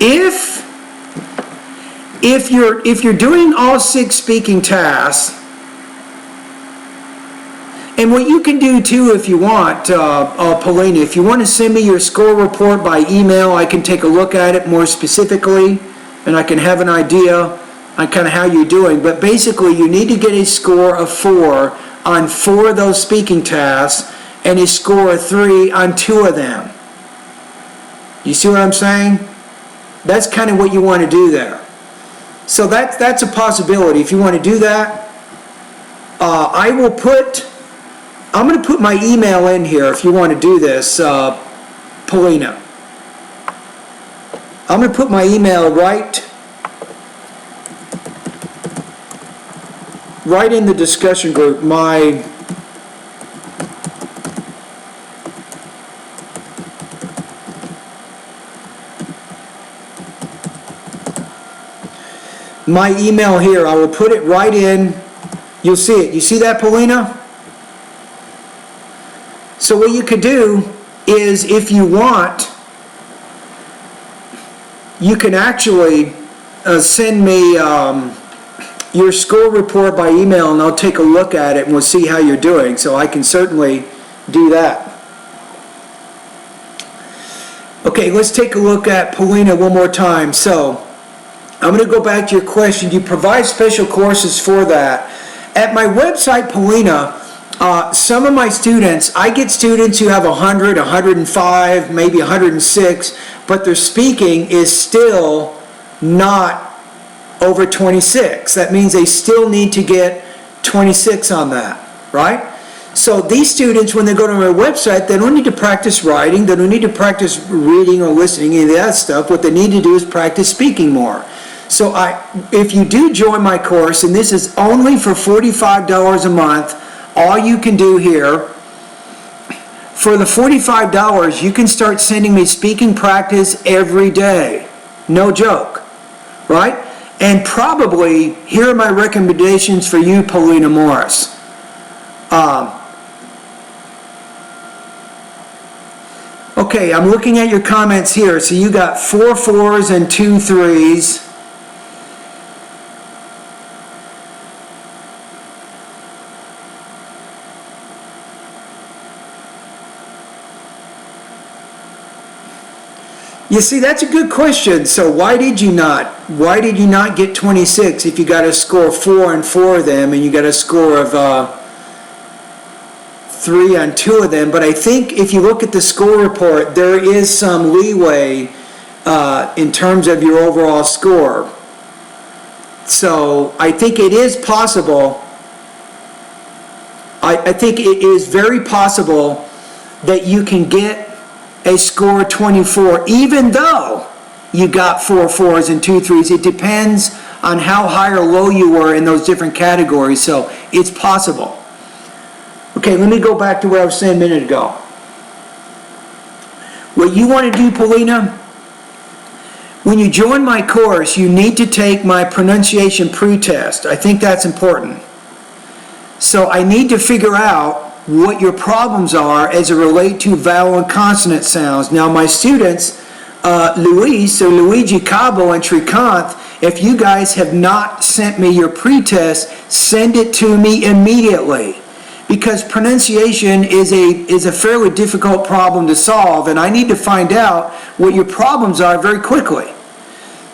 if you're doing all 6 speaking tasks, and what you can do too if you want, Paulina, if you want to send me your score report by email, I can take a look at it more specifically, and I can have an idea on kind of how you're doing. But basically, you need to get a score of 4 on 4 of those speaking tasks, and a score of 3 on 2 of them. You see what I'm saying? That's kind of what you want to do there. So that's a possibility. If you want to do that, I'm going to put my email in here if you want to do this, Paulina. I'm going to put my email right in the discussion group. My email here, I will put it right in. You'll see it. You see that, Paulina? So what you could do is, if you want, you can actually send me your score report by email, and I'll take a look at it and we'll see how you're doing. So I can certainly do that. Okay, let's take a look at Paulina one more time. So I'm going to go back to your question. Do you provide special courses for that? At my website, Paulina, some of my students, I get students who have 100, 105, maybe 106, but their speaking is still not over 26. That means they still need to get 26 on that, right? So these students, when they go to my website, they don't need to practice writing, they don't need to practice reading or listening, any of that stuff. What they need to do is practice speaking more. So if you do join my course, and this is only for $45 a month, all you can do here, for the $45, you can start sending me speaking practice every day. No joke, right? And probably, here are my recommendations for you, Paulina Morris. Okay, I'm looking at your comments here. So you got 4 4s and 2 3s. You see, that's a good question. So why did you not get 26 if you got a score 4 on 4 of them, and you got a score of 3 on 2 of them, but I think if you look at the score report, there is some leeway in terms of your overall score. So I think it is possible, I think it is very possible that you can get a score 24 even though you got 4 4s and 2 3s. It depends on how high or low you were in those different categories, so it's possible. Okay, let me go back to what I was saying a minute ago. What you want to do, Paulina, when you join my course, you need to take my pronunciation pretest. I think that's important. So I need to figure out what your problems are as it relate to vowel and consonant sounds. Now my students, Luis or Luigi Cabo and Srikanth, if you guys have not sent me your pretest, send it to me immediately. Because pronunciation is a fairly difficult problem to solve, and I need to find out what your problems are very quickly.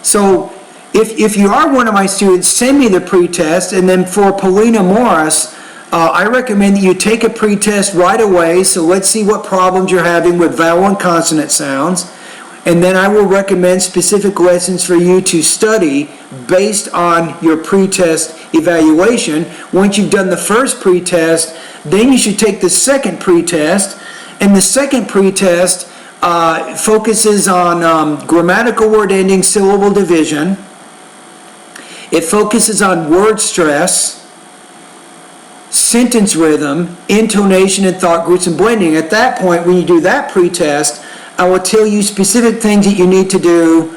So if you are one of my students, send me the pretest, and then for Paulina Morris, I recommend that you take a pretest right away. So let's see what problems you're having with vowel and consonant sounds, and then I will recommend specific lessons for you to study based on your pretest evaluation. Once you've done the first pretest, then you should take the second pretest, and the second pretest focuses on grammatical word ending, syllable division. It focuses on word stress, sentence rhythm, intonation, and thought groups and blending. At that point, when you do that pretest, I will tell you specific things that you need to do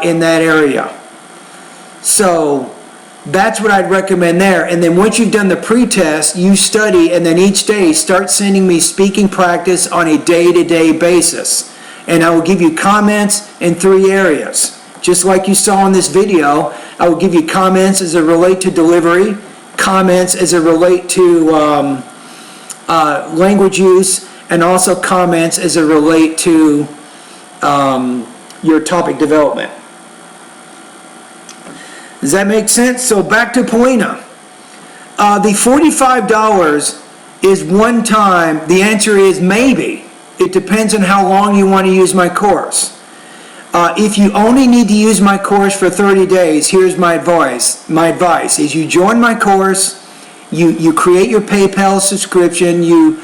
in that area. So that's what I'd recommend there. And then once you've done the pretest, you study, and then each day start sending me speaking practice on a day-to-day basis. And I will give you comments in 3 areas. Just like you saw in this video, I will give you comments as it relate to delivery, comments as it relate to language use, and also comments as it relate to your topic development. Does that make sense? So back to Paulina. The $45 is one time. The answer is maybe. It depends on how long you want to use my course. If you only need to use my course for 30 days, here's my advice. My advice is you join my course, you create your PayPal subscription, you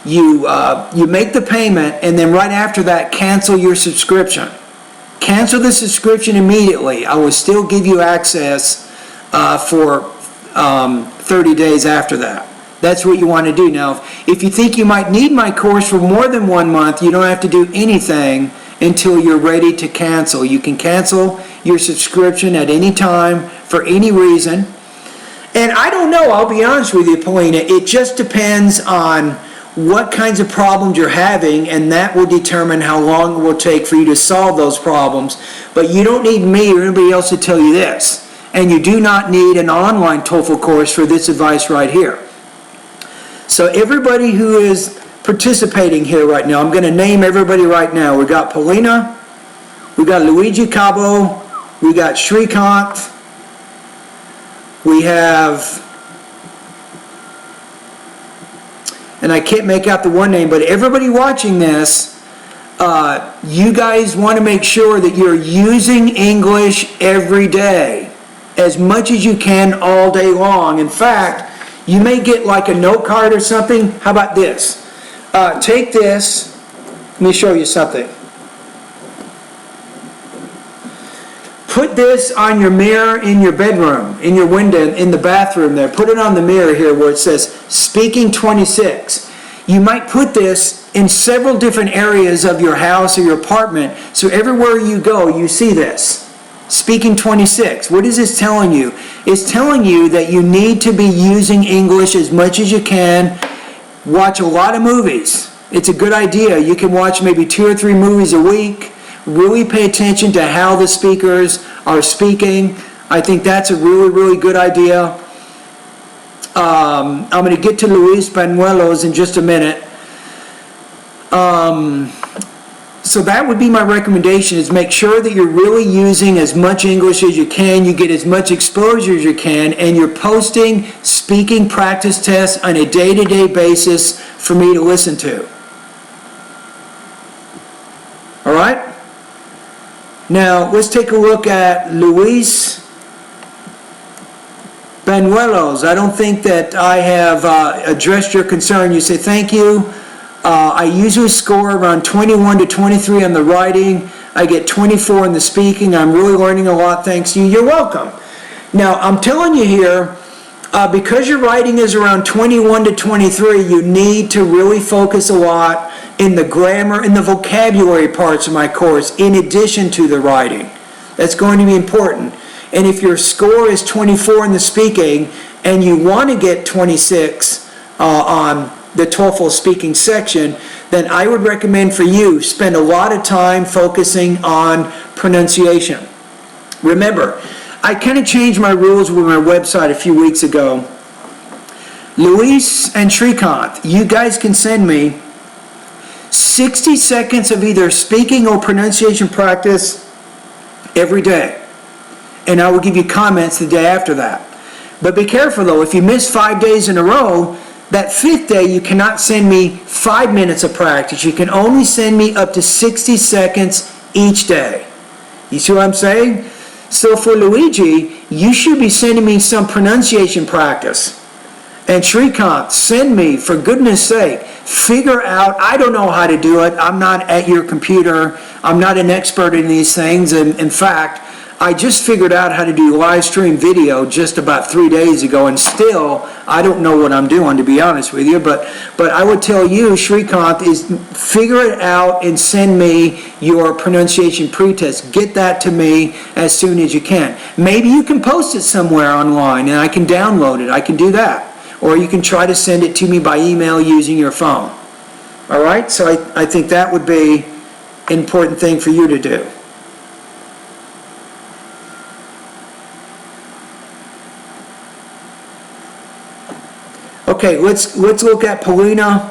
make the payment, and then right after that, cancel your subscription. Cancel the subscription immediately. I will still give you access for 30 days after that. That's what you want to do. Now, if you think you might need my course for more than 1 month, you don't have to do anything until you're ready to cancel. You can cancel your subscription at any time for any reason. And I don't know, I'll be honest with you, Paulina, it just depends on what kinds of problems you're having, and that will determine how long it will take for you to solve those problems. But you don't need me or anybody else to tell you this. And you do not need an online TOEFL course for this advice right here. So everybody who is participating here right now, I'm going to name everybody right now. We got Paulina, we got Luigi Cabo, we got Srikanth, we have, and I can't make out the one name, but everybody watching this, you guys want to make sure that you're using English every day, as much as you can all day long. In fact, you may get like a note card or something. How about this? Take this. Let me show you something. Put this on your mirror in your bedroom, in your window, in the bathroom there. Put it on the mirror here where it says Speaking 26. You might put this in several different areas of your house or your apartment, so everywhere you go, you see this. Speaking 26. What is this telling you? It's telling you that you need to be using English as much as you can. Watch a lot of movies. It's a good idea. You can watch maybe 2 or 3 movies a week. Really pay attention to how the speakers are speaking. I think that's a really, really good idea. I'm going to get to Luis Banuelos in just a minute. So that would be my recommendation, is make sure that you're really using as much English as you can, you get as much exposure as you can, and you're posting speaking practice tests on a day-to-day basis for me to listen to. All right? Now, let's take a look at Luis Banuelos. I don't think that I have addressed your concern. You say, thank you. I usually score around 21 to 23 on the writing. I get 24 in the speaking. I'm really learning a lot, thanks to you. You're welcome. Now, I'm telling you here, because your writing is around 21 to 23, you need to really focus a lot in the grammar and the vocabulary parts of my course, in addition to the writing. That's going to be important. And if your score is 24 in the speaking, and you want to get 26 on the TOEFL speaking section, then I would recommend for you spend a lot of time focusing on pronunciation. Remember, I kind of changed my rules with my website a few weeks ago. Luis and Srikanth, you guys can send me 60 seconds of either speaking or pronunciation practice every day. And I will give you comments the day after that. But be careful though, if you miss 5 days in a row, that 5th day you cannot send me 5 minutes of practice. You can only send me up to 60 seconds each day. You see what I'm saying? So for Luigi, you should be sending me some pronunciation practice. And Srikanth, send me, for goodness sake, figure out, I don't know how to do it. I'm not at your computer. I'm not an expert in these things. And in fact, I just figured out how to do live stream video just about 3 days ago, and still, I don't know what I'm doing, to be honest with you. But I would tell you, Srikanth, is figure it out and send me your pronunciation pretest. Get that to me as soon as you can. Maybe you can post it somewhere online and I can download it. I can do that. Or you can try to send it to me by email using your phone. All right? So I think that would be an important thing for you to do. Okay, let's look at Paulina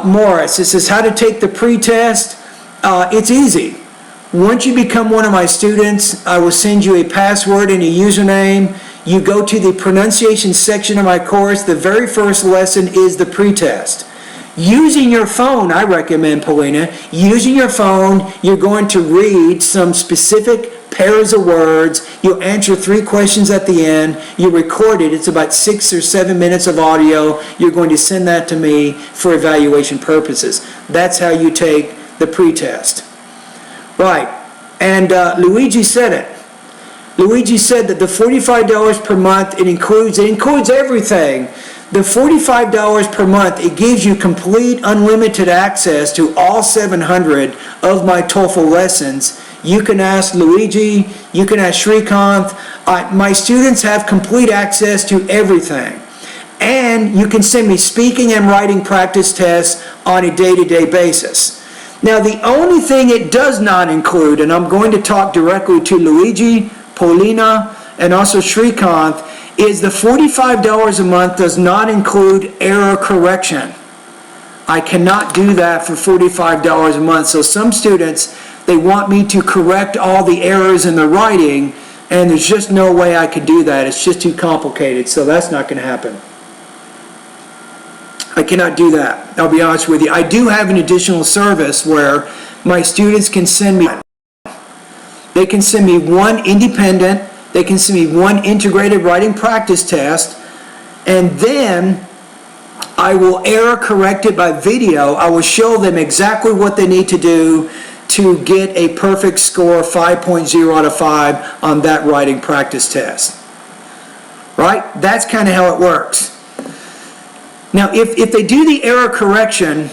Morris. It says how to take the pretest. It's easy. Once you become one of my students, I will send you a password and a username. You go to the pronunciation section of my course. The very first lesson is the pretest. Using your phone, I recommend, Paulina, using your phone, you're going to read some specific pairs of words. You'll answer 3 questions at the end. You record it. It's about 6 or 7 minutes of audio. You're going to send that to me for evaluation purposes. That's how you take the pretest. Right. And Luigi said it. Luigi said that the $45 per month, it includes everything. The $45 per month, it gives you complete unlimited access to all 700 of my TOEFL lessons. You can ask Luigi, you can ask Srikanth. My students have complete access to everything. And you can send me speaking and writing practice tests on a day-to-day basis. Now, the only thing it does not include, and I'm going to talk directly to Luigi, Paulina, and also Srikanth, is the $45 a month does not include error correction. I cannot do that for $45 a month. So some students, they want me to correct all the errors in the writing, and there's just no way I could do that. It's just too complicated, so that's not going to happen. I cannot do that. I'll be honest with you. I do have an additional service where my students can send me, they can send me one independent, they can send me one integrated writing practice test, and then I will error correct it by video. I will show them exactly what they need to do to get a perfect score, 5.0 out of 5 on that writing practice test. Right? That's kind of how it works. Now, if they do the error correction,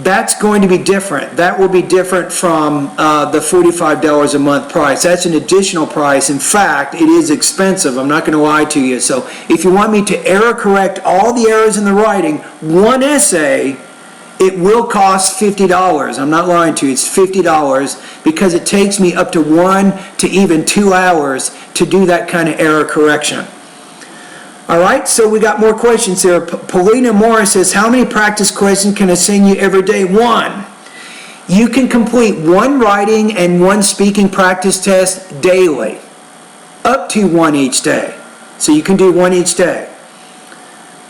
that's going to be different. That will be different from the $45 a month price. That's an additional price. In fact, it is expensive. I'm not going to lie to you. So if you want me to error correct all the errors in the writing, one essay, it will cost $50. I'm not lying to you. It's $50 because it takes me up to 1 to even 2 hours to do that kind of error correction. All right, so we got more questions here. Paulina Morris says, how many practice questions can I send you every day? 1. You can complete 1 writing and 1 speaking practice test daily, up to 1 each day. So you can do one each day.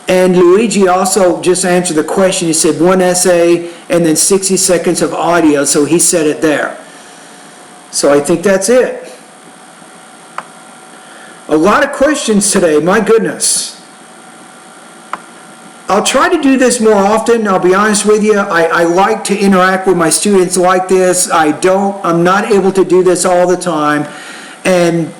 And Luigi also just answered the question. He said one essay and then 60 seconds of audio, so he said it there. So I think that's it. A lot of questions today, my goodness. I'll try to do this more often, I'll be honest with you. I like to interact with my students like this. I'm not able to do this all the time. And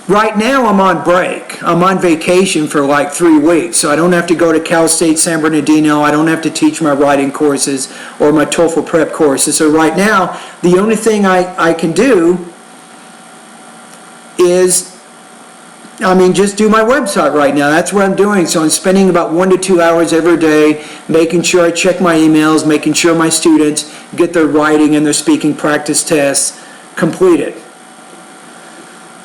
right now I'm on break. I'm on vacation for like 3 weeks, so I don't have to go to Cal State San Bernardino. I don't have to teach my writing courses or my TOEFL prep courses. So right now, the only thing I can do is just do my website right now. That's what I'm doing. So I'm spending about 1 to 2 hours every day making sure I check my emails, making sure my students get their writing and their speaking practice tests completed.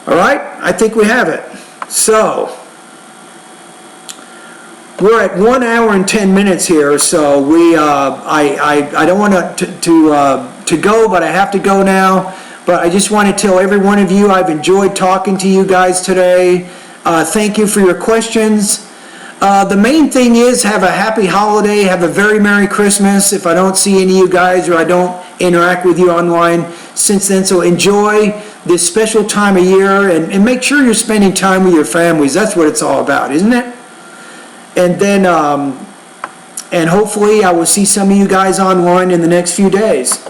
All right, I think we have it. So we're at 1 hour and 10 minutes here. So I don't want to go, but I have to go now. But I just want to tell every one of you I've enjoyed talking to you guys today. Thank you for your questions. The main thing is have a happy holiday, have a very Merry Christmas if I don't see any of you guys or I don't interact with you online since then. So enjoy this special time of year and make sure you're spending time with your families. That's what it's all about, isn't it? And then, and hopefully I will see some of you guys online in the next few days.